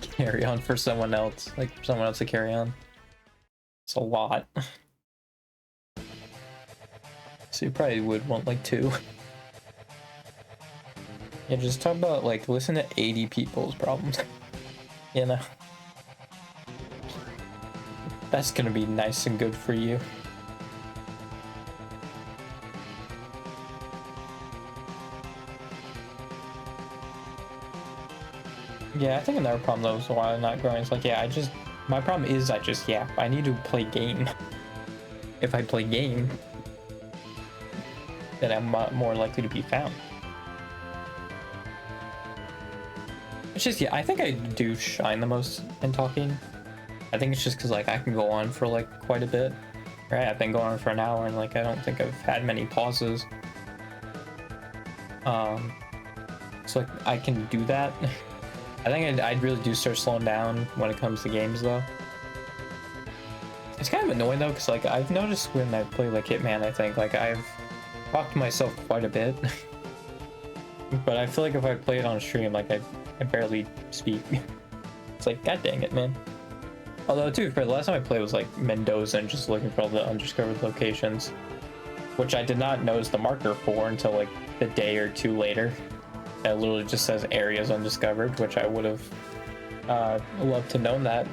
carry on for someone else. Like, for someone else to carry on. It's a lot. So you probably would want, like, 2. Yeah, just talk about, like, listen to 80 people's problems. You know? That's gonna be nice and good for you. Yeah, I think another problem though is why I'm not growing. It's like, yeah, my problem is I just yap. I need to play game. If I play game, then I'm more likely to be found. It's just, yeah, I think I do shine the most in talking. I think it's just because, like, I can go on for, like, quite a bit. Right? I've been going on for an hour, and, like, I don't think I've had many pauses. So, like, I can do that. I think I'd really do start slowing down when it comes to games, though. It's kind of annoying, though, because, like, I've noticed when I play, like, Hitman, I think, like, I've talked to myself quite a bit. But I feel like if I play it on stream, like, I barely speak. It's like, god dang it, man. Although, too, for the last time I played was, like, Mendoza and just looking for all the undiscovered locations. which I did not notice the marker for until like a day or two later. That literally just says areas undiscovered, which I would have loved to know that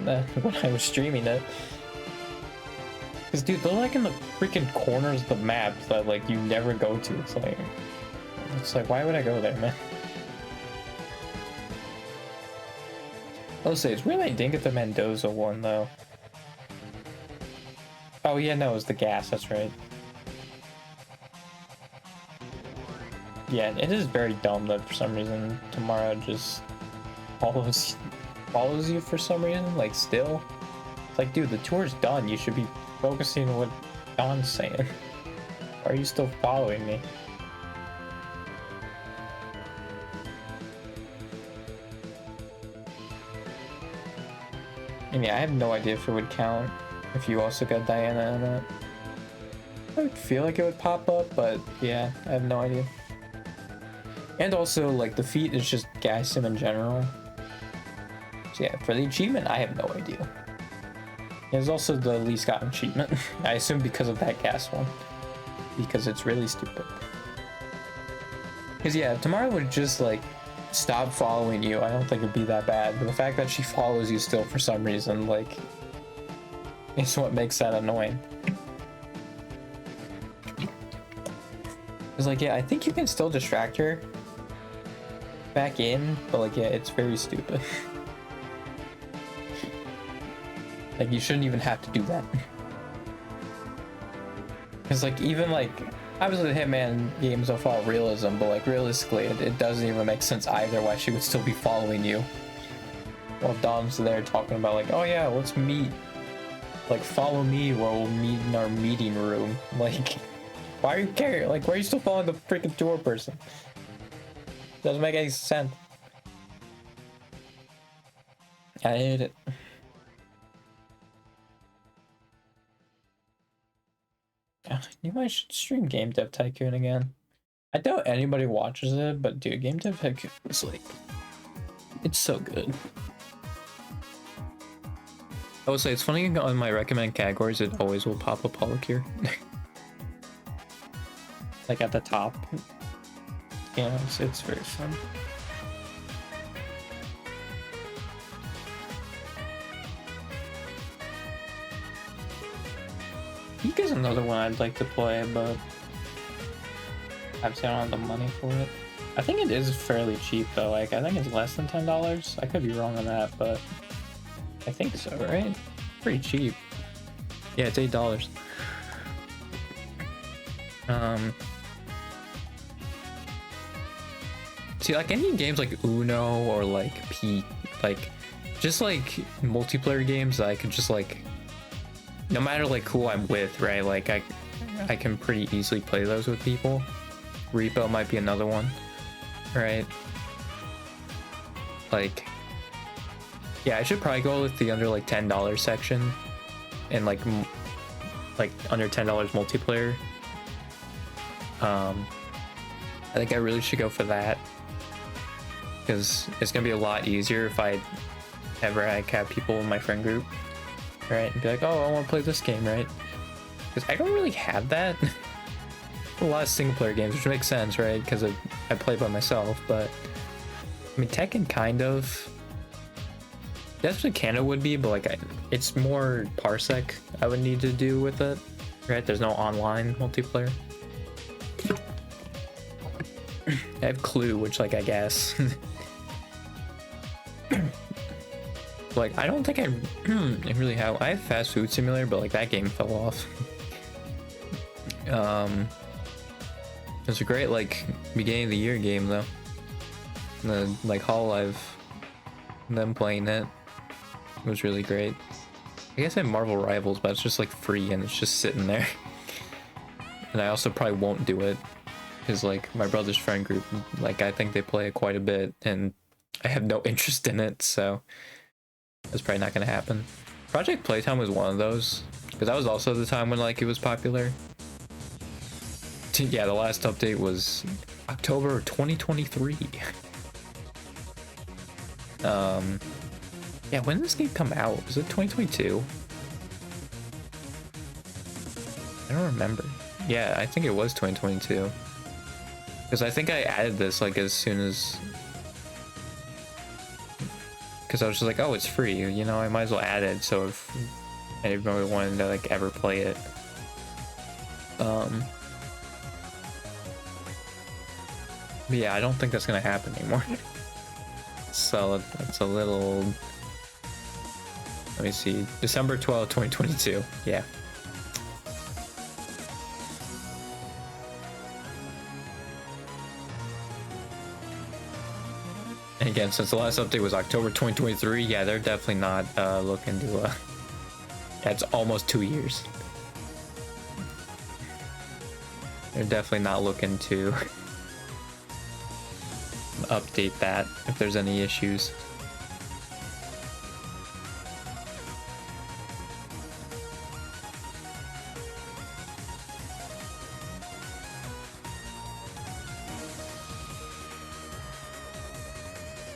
when I was streaming it. Because dude, they're like in the freaking corners of the map that like you never go to. It's like why would I go there, man? I'll say it's really I didn't get the Mendoza one though. Oh yeah, no, it was the gas, that's right. Yeah, it is very dumb that for some reason Tamara just follows you for some reason, like still. It's like, dude, the tour's done. You should be focusing on what Don's saying. Why are you still following me? And yeah, I have no idea if it would count if you also got Diana in it. I would feel like it would pop up, but yeah, I have no idea. And also, like, the feat is just gas sim in general. So yeah, for the achievement, I have no idea. There's also the least gotten achievement. I assume because of that gas one. Because it's really stupid. Because yeah, if Tamara would just, like, stop following you, I don't think it'd be that bad. But the fact that she follows you still for some reason, like, is what makes that annoying. It's like, yeah, I think you can still distract her back in, but like, yeah, it's very stupid. Like, you shouldn't even have to do that. Because like, even like, obviously the Hitman games don't follow realism, but like realistically, it doesn't even make sense either why she would still be following you. While Dom's there talking about like, oh yeah, let's meet. Like, follow me where we'll meet in our meeting room. Like, why are you caring? Like, why are you still following the freaking tour person? Doesn't make any sense. I hate it. You might should stream Game Dev Tycoon again. I doubt anybody watches it, but dude, Game Dev Tycoon is like, it's so good. I would say it's funny on my recommended categories, it always will pop up Holocure. Like at the top. Yeah, it's very fun. Peak is another one I'd like to play, but obviously I don't have the money for it. I think it is fairly cheap though, like I think it's less than $10. I could be wrong on that, but I think so, right? Pretty cheap. Yeah, it's $8. See, like any games like Uno or like Peak, like just like multiplayer games that I could just like, no matter like who I'm with, right? Like I can pretty easily play those with people. Repo might be another one, right? Like, yeah, I should probably go with the under like $10 section and like under $10 multiplayer. I think I really should go for that because it's gonna be a lot easier if I ever have people in my friend group, right? And be like, oh, I want to play this game, right? Because I don't really have that. A lot of single player games, which makes sense, right? Because I play by myself, but I mean, Tekken kind of. That's what Canada would be, but like it's more Parsec I would need to do with it, right? There's no online multiplayer. I have Clue, which like I guess. Like I don't think I really have. I have Fast Food Simulator, but like that game fell off. It's a great like beginning of the year game though. The like Hololive, them playing it was really great. I guess I have Marvel Rivals, but it's just like free and it's just sitting there. And I also probably won't do it because like my brother's friend group, like I think they play it quite a bit and I have no interest in it, so that's probably not gonna happen. Project Playtime was one of those because that was also the time when like it was popular. Yeah, the last update was October 2023. Yeah, when did this game come out? Was it 2022? I don't remember. Yeah, I think it was 2022. Because I think I added this like as soon as... Because I was just like, oh, it's free, you know, I might as well add it, so if anybody wanted to like ever play it. But yeah, I don't think that's gonna happen anymore. So that's a little... Let me see, December 12th, 2022, yeah. And again, since the last update was October 2023, yeah, they're definitely not looking to... That's almost 2 years. They're definitely not looking to update that if there's any issues.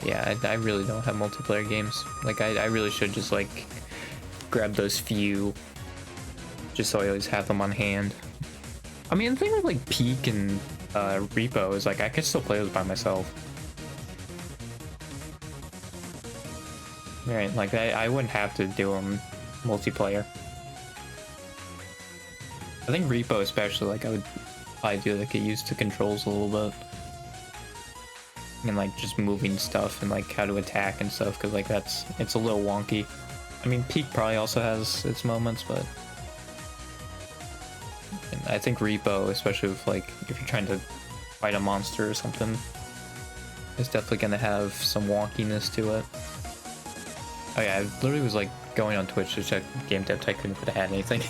Yeah, I really don't have multiplayer games. Like, I really should just, like, grab those few, just so I always have them on hand. I mean, the thing with, like, Peak and Repo is, like, I can still play those by myself. Right, like, I wouldn't have to do them multiplayer. I think Repo especially, like, I would probably do, like, get used to controls a little bit. And like just moving stuff and like how to attack and stuff, because like it's a little wonky. I mean, Peak probably also has its moments, but I think Repo, especially with like if you're trying to fight a monster or something, is definitely gonna have some wonkiness to it. Oh yeah, I literally was like going on Twitch to check Game Dev Tycoon if it had anything.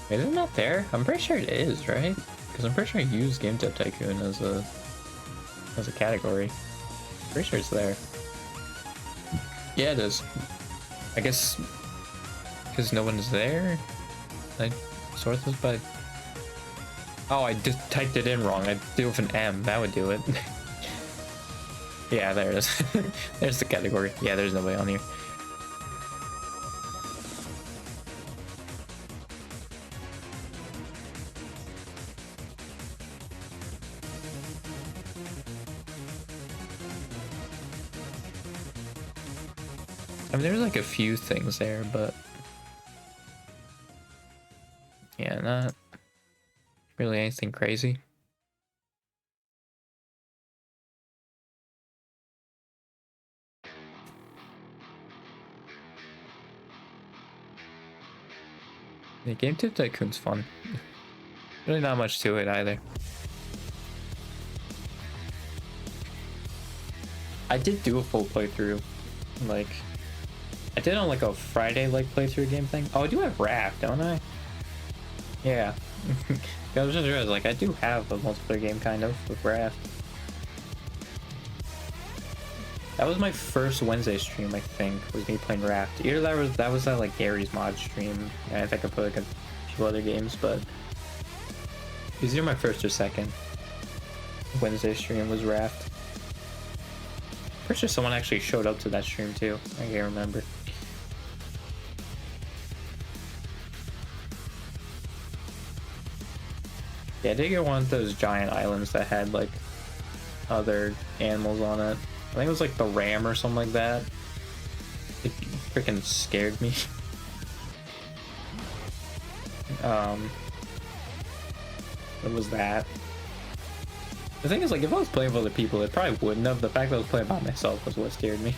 Is it not there? I'm pretty sure it is, right? Because I'm pretty sure I used Game Dev Tycoon as a category. Pretty sure it's there. Yeah, it is. I guess because no one's there. I sort this by. Oh, I just typed it in wrong. I do it with an M. That would do it. Yeah, there it is. There's the category. Yeah, there's nobody on here. I mean, there's like a few things there, but yeah, not really anything crazy. The Game Dev Tycoon's fun. Really not much to it either. I did do a full playthrough, like I did on like a Friday like playthrough game thing. Oh, I do have Raft, don't I? Yeah. I was just realizing, like, I do have a multiplayer game kind of with Raft. That was my first Wednesday stream, I think, was me playing Raft. Either that was that like Gary's mod stream, and I think I put like a few other games, but it was either my first or second Wednesday stream was Raft. Pretty sure someone actually showed up to that stream too. I can't remember. Yeah, I did get one of those giant islands that had like other animals on it. I think it was like the ram or something like that. It freaking scared me. What was that? The thing is, like, if I was playing with other people, it probably wouldn't have. The fact that I was playing by myself was what scared me.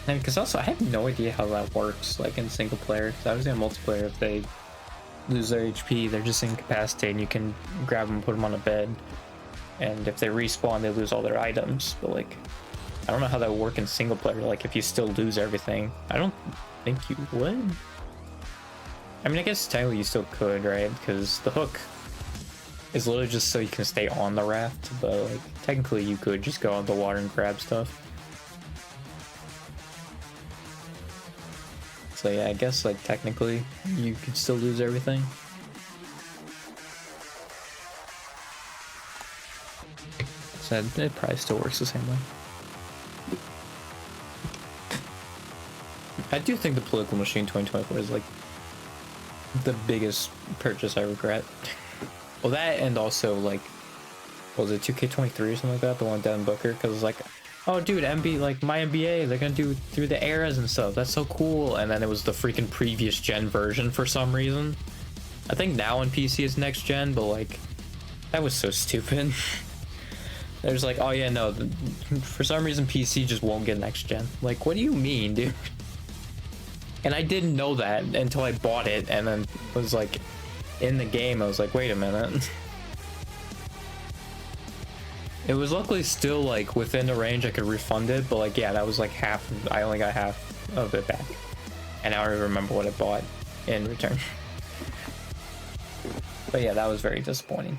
And because also, I have no idea how that works, like, in single player. So obviously in multiplayer, if they lose their HP, they're just incapacitated, and you can grab them and put them on a bed. And if they respawn, they lose all their items. But, like, I don't know how that would work in single player, like, if you still lose everything. I don't think you would. I mean, I guess technically you still could, right? Because the hook is literally just so you can stay on the raft, but like technically you could just go on the water and grab stuff. So yeah, I guess like technically you could still lose everything. So it probably still works the same way. I do think the Political Machine 2024 is like the biggest purchase I regret. Well, that and also like, what was it 2K23 or something like that? The one down Booker, because it's like, oh dude, like my NBA, they're gonna do through the eras and stuff. That's so cool. And then it was the freaking previous gen version for some reason. I think now on PC it's next gen, but like, that was so stupid. There's like, oh yeah, no, for some reason PC just won't get next gen. Like, what do you mean, dude? And I didn't know that until I bought it and then was like in the game. I was like, wait a minute. It was luckily still like within the range I could refund it, but like, yeah, that was like half. I only got half of it back. And I don't even remember what I bought in return. But yeah, that was very disappointing.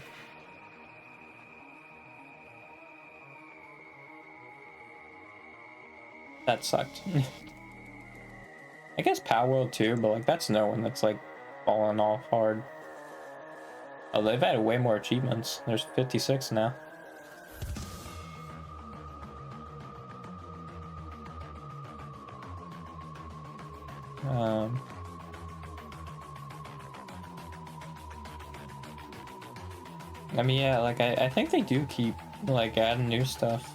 That sucked. I guess Power World too, but like that's no one that's like falling off hard. Oh, they've added way more achievements. There's 56 now. I mean, yeah, like I think they do keep like adding new stuff.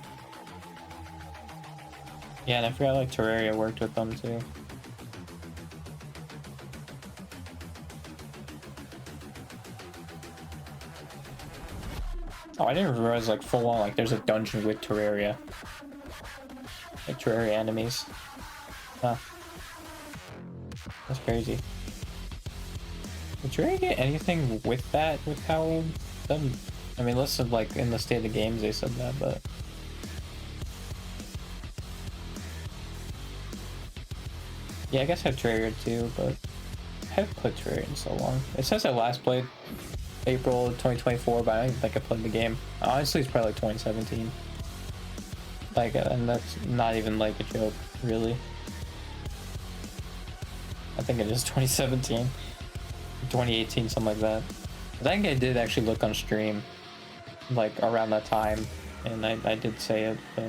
Yeah, and I forgot like Terraria worked with them too. Oh, I didn't realize like full on like there's a dungeon with Terraria. Like Terraria enemies. Huh. That's crazy. Did Terraria get anything with that with Power? I mean, listen, like in the state of the games they said that, but yeah, I guess I have Terraria too, but I haven't played Terraria in so long. It says I last played April 2024, but I don't even think I played the game. Honestly, it's probably like 2017. Like, and that's not even like a joke, really. I think it is 2017, 2018, something like that. I think I did actually look on stream, like around that time, and I did say it, but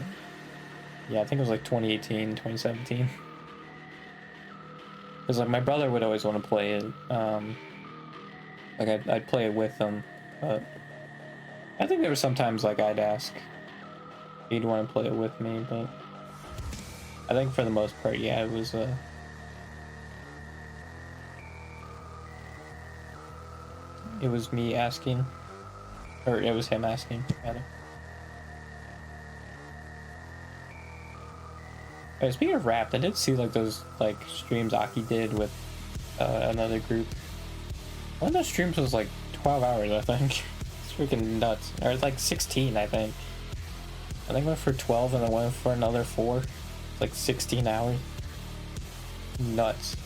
yeah, I think it was like 2018, 2017. Because like my brother would always want to play it. Like I'd play it with him, but I think there were sometimes like I'd ask he'd want to play it with me, but I think for the most part, yeah, it was me asking, or it was him asking, rather. Speaking of Wrapped, I did see like those like streams Aki did with another group. One of those streams was like 12 hours, I think. It's freaking nuts. Or like 16, I think. I think went for 12 and then went for another 4. It's like 16 hours. Nuts.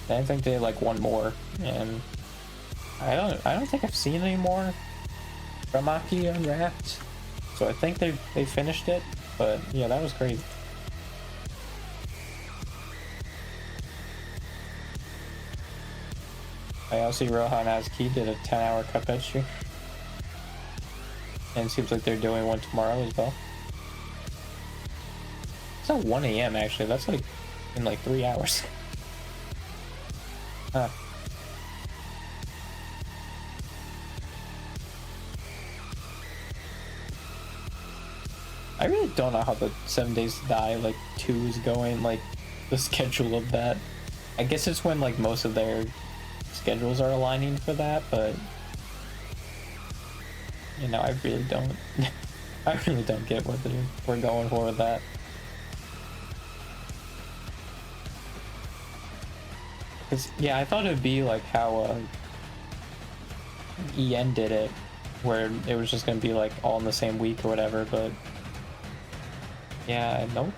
And I think they like one more, and I don't think I've seen any more from Aki on Wrapped. So I think they finished it, but yeah, that was crazy. I also see Rohan Azuki did a 10-hour Cuphead stream. And it seems like they're doing one tomorrow as well. It's not 1 AM actually, that's like in like 3 hours. Huh. I really don't know how the 7 Days to Die like 2 is going, like the schedule of that. I guess it's when like most of their schedules are aligning for that, but you know, I really don't I really don't get what we're going for with that. Cause yeah, I thought it'd be like how EN did it, where it was just gonna be like all in the same week or whatever, but yeah, nope.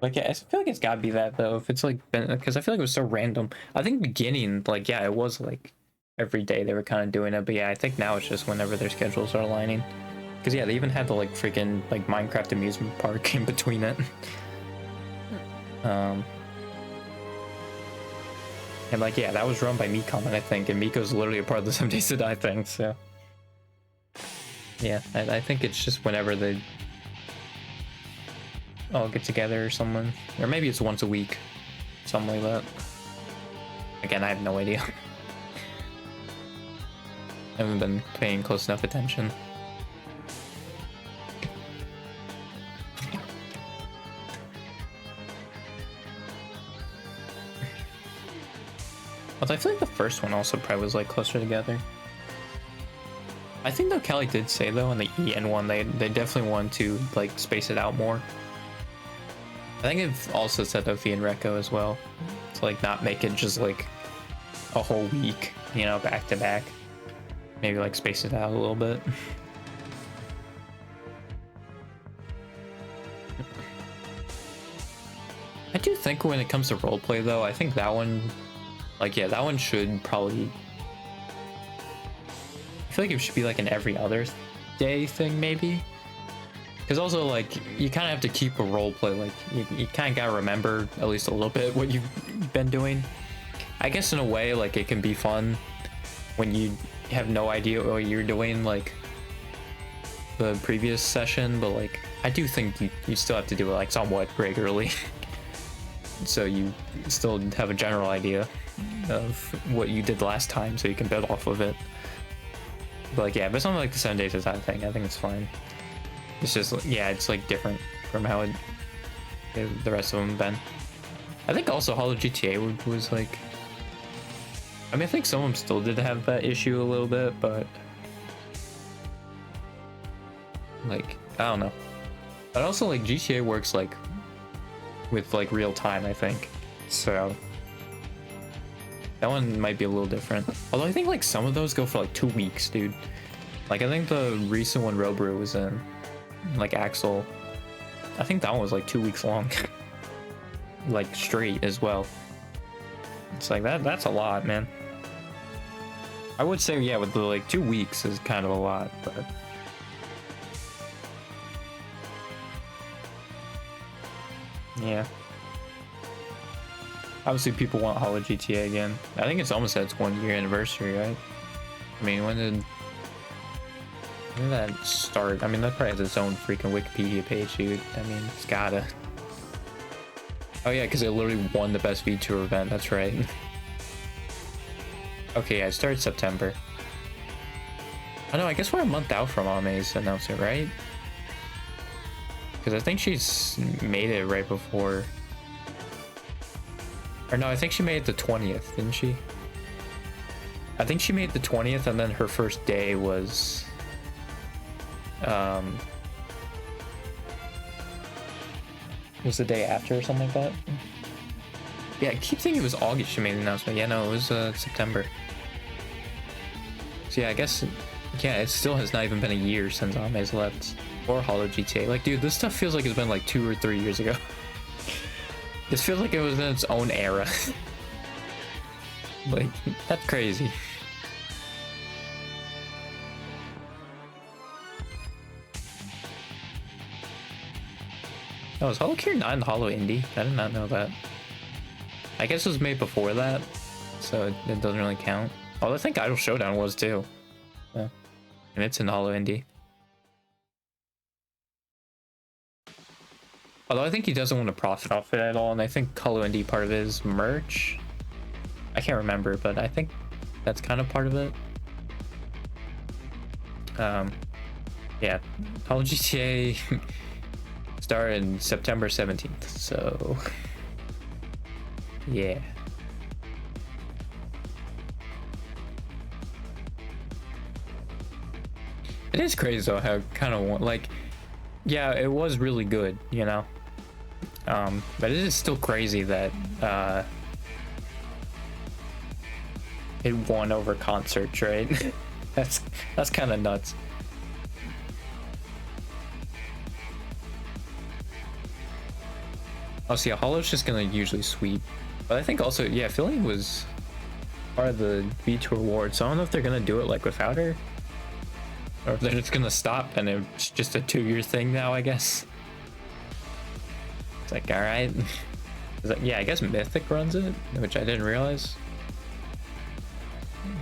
Like, yeah, I feel like it's gotta be that though. If it's like, because I feel like it was so random. I think beginning, like, yeah, it was like every day they were kind of doing it, but yeah, I think now it's just whenever their schedules are aligning. Because Because yeah, they even had the like freaking like Minecraft amusement park in between it. And like yeah, that was run by Mikoman, I think, and Miko's literally a part of the 7 Days to Die thing. So yeah, I think it's just whenever they all get together or something, or maybe it's once a week, something like that. Again, I have no idea. I haven't been paying close enough attention. Although I feel like the first one also probably was like closer together. I think though Kelly did say though in the EN one they definitely want to like space it out more. I think I've also said of V and Recco as well. To like not make it just like a whole week, you know, back to back. Maybe like space it out a little bit. I do think when it comes to roleplay though, I think that one, like yeah, that one should probably, I feel like it should be like an every other day thing maybe. Because also like you kind of have to keep a roleplay, like you kind of gotta remember at least a little bit what you've been doing. I guess in a way like it can be fun when you have no idea what you're doing like the previous session, but like I do think you still have to do it like somewhat regularly. So you still have a general idea of what you did last time so you can build off of it. But like yeah, but something like the 7 Days to Die thing, I think it's fine. It's just yeah, it's like different from how the rest of them have been. I think also Hollow GTA was like, I mean I think some of them still did have that issue a little bit, but like I don't know. But also like GTA works like with like real time, I think, so that one might be a little different. Although I think like some of those go for like 2 weeks, dude. Like I think the recent one Robrew was in, like Axel, I think that one was like 2 weeks long. Like straight as well. It's like that's a lot, man. I would say yeah, with the like 2 weeks is kind of a lot, but yeah. Obviously people want Hollow GTA again. I think it's almost at its 1 year anniversary, right? I mean, when did that start? I mean, that probably has its own freaking Wikipedia page, dude. I mean, it's gotta. Oh yeah, because it literally won the best VTuber event, that's right. Okay, yeah, it started September. Oh no, I guess we're a month out from Ame's announcement, right? Because I think she's made it right before. Or no, I think she made it the 20th, didn't she? I think she made the 20th and then her first day was the day after or something like that. Yeah, I keep thinking it was August she made the announcement. Yeah, no, it was September. So yeah, I guess yeah, it still has not even been a year since Ame's left. Or Hollow GTA. Like, dude, this stuff feels like it's been like 2 or 3 years ago. This feels like it was in its own era. Like, that's crazy. Oh, is Hollow Gear not in Hollow Indie? I did not know that. I guess it was made before that, so it doesn't really count. Oh, I think Idol Showdown was too. Yeah. And it's in Hollow Indie. Although I think he doesn't want to profit off it at all, and I think Hollow Indie part of it is merch. I can't remember, but I think that's kind of part of it. Yeah, Hollow GTA started September 17th, so yeah. It is crazy though how kind of like, yeah, it was really good, you know. But it is still crazy that it won over concerts, right? that's kind of nuts. Oh, so yeah, Hollow's just gonna usually sweep, but I think also yeah, Philly was part of the VTuber award, so I don't know if they're gonna do it like without her, Or if they're just gonna stop and it's just a 2-year thing now, I guess. It's like, alright. Yeah, I guess Mythic runs it, which I didn't realize.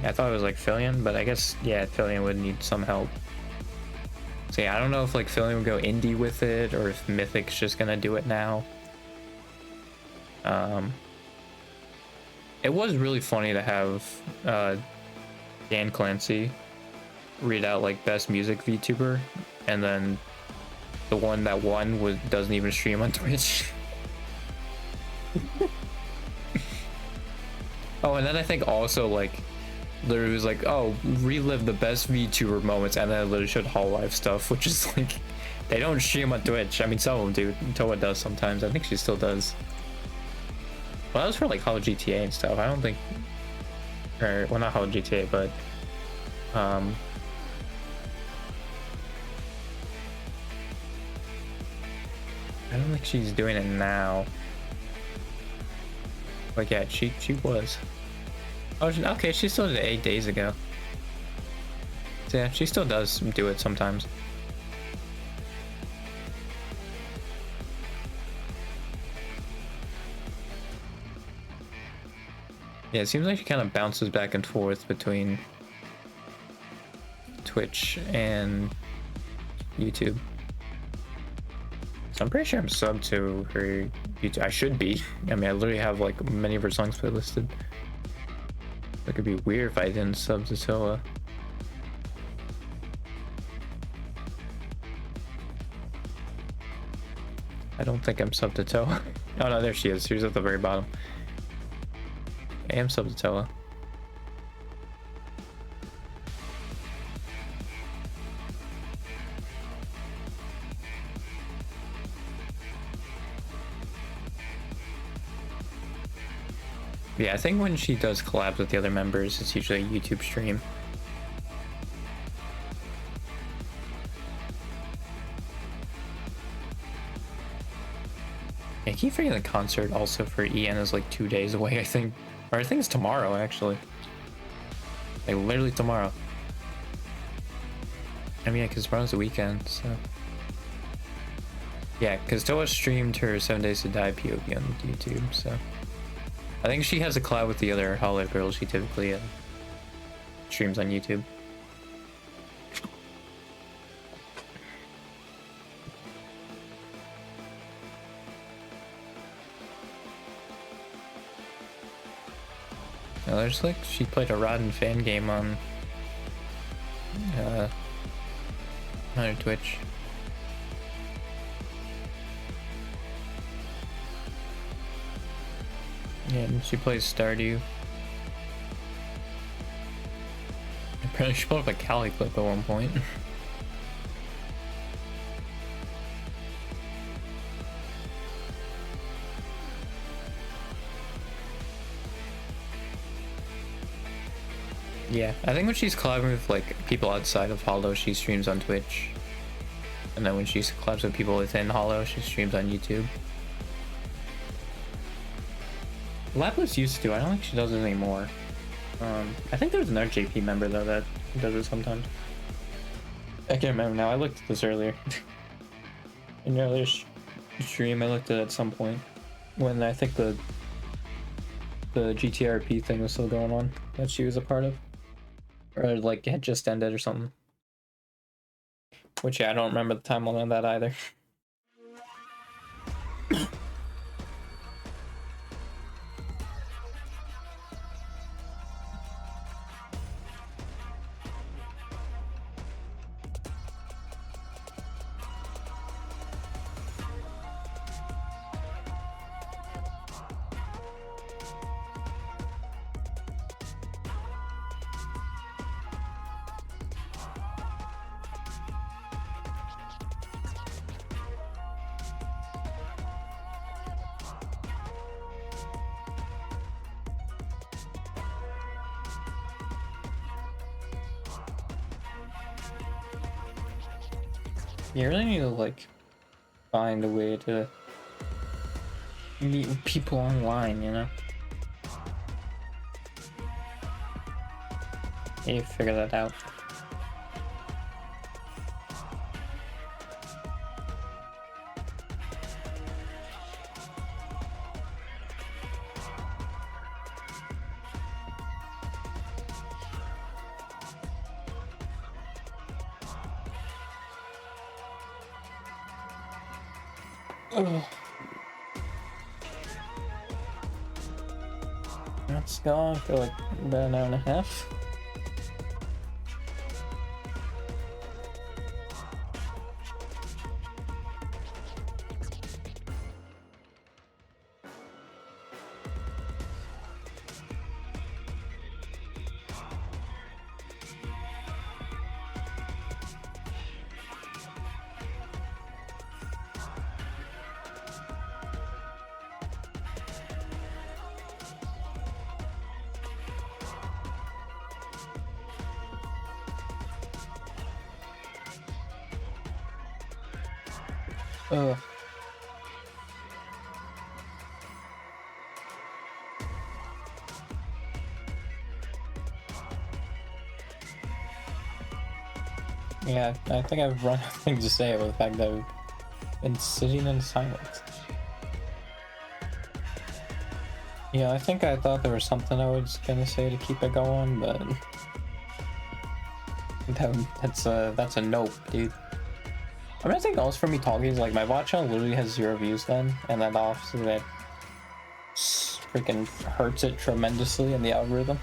I thought it was like Fillion, but I guess, yeah, Fillion would need some help. So yeah, I don't know if like Fillion would go indie with it or if Mythic's just gonna do it now. It was really funny to have Dan Clancy read out like best music VTuber, and then the one that won doesn't even stream on Twitch. Oh, and then I think also like literally was like, oh, relive the best VTuber moments, and then it literally showed Hololive stuff, which is like, they don't stream on Twitch. I mean, some of them do. Toa does sometimes. I think she still does. Well, that was for like Hollow GTA and stuff. I don't think, or well, not Hollow GTA, but I don't think she's doing it now. Like, yeah, she was. Oh, okay, she still did it 8 days ago. So yeah, she still does do it sometimes. Yeah, it seems like she kind of bounces back and forth between Twitch and YouTube. So I'm pretty sure I'm subbed to her YouTube. I should be. I mean, I literally have like many of her songs playlisted. It could be weird if I didn't sub to Toa. I don't think I'm subbed to Toa. Oh no, there she is. She's at the very bottom. I am subbed to Toa. Yeah, I think when she does collabs with the other members, it's usually a YouTube stream. I keep forgetting the concert also for EN is like 2 days away, I think. Or I think it's tomorrow, actually. Like, literally tomorrow. I mean, yeah, because tomorrow's the weekend, so... Yeah, because Toa streamed her 7 Days to Die POV on YouTube, so... I think she has a collab with the other Hololive girls she typically streams on YouTube. Now there's like, she played a Rodden fan game on her Twitch. Yeah, and she plays Stardew. Apparently she put up a Cali clip at one point. Yeah, I think when she's collabing with like people outside of Hollow, she streams on Twitch. And then when she collabs with people within Hollow, she streams on YouTube. Lapis used to. I don't think she does it anymore. I think there's another JP member though that does it sometimes. I can't remember now. I looked at this earlier. In an earlier stream, I looked at it at some point when I think the GTRP thing was still going on that she was a part of, or like had just ended or something. Which yeah, I don't remember the timeline on that either. You really need to like find a way to meet people online, you know? You figure that out. Ugh. That's gone for like about an hour and a half. Ugh. Yeah, I think I've run out of things to say about the fact that I've been sitting in silence. Yeah, I think I thought there was something I was gonna say to keep it going, but that's a nope, dude. I mean, I think also for me talking is like my watch channel literally has 0 views then, and then obviously that freaking hurts it tremendously in the algorithm.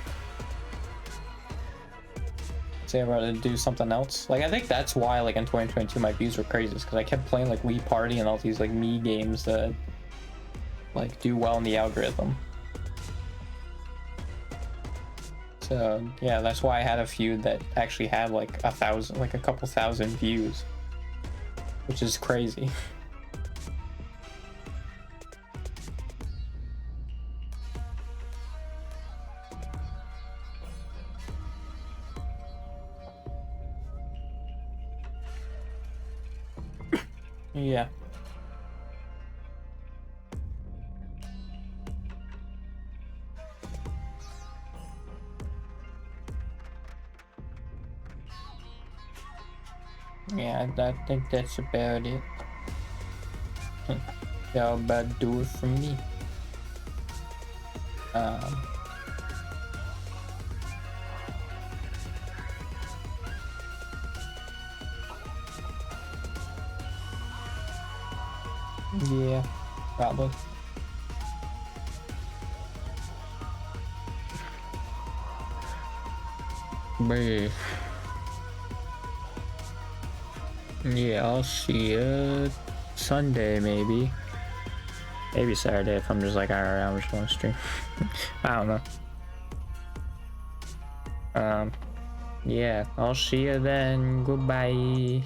So I'm about to do something else. Like I think that's why like in 2022 my views were crazy, because I kept playing like Wii Party and all these like Mii games that like do well in the algorithm. So yeah, that's why I had a few that actually had like a couple thousand views, which is crazy. Yeah. Yeah, I think that's about it. How about do it for me? Yeah, probably. But yeah, I'll see you Sunday maybe. Maybe Saturday if I'm just like, alright, I'm just gonna stream. I don't know. Yeah, I'll see you then. Goodbye.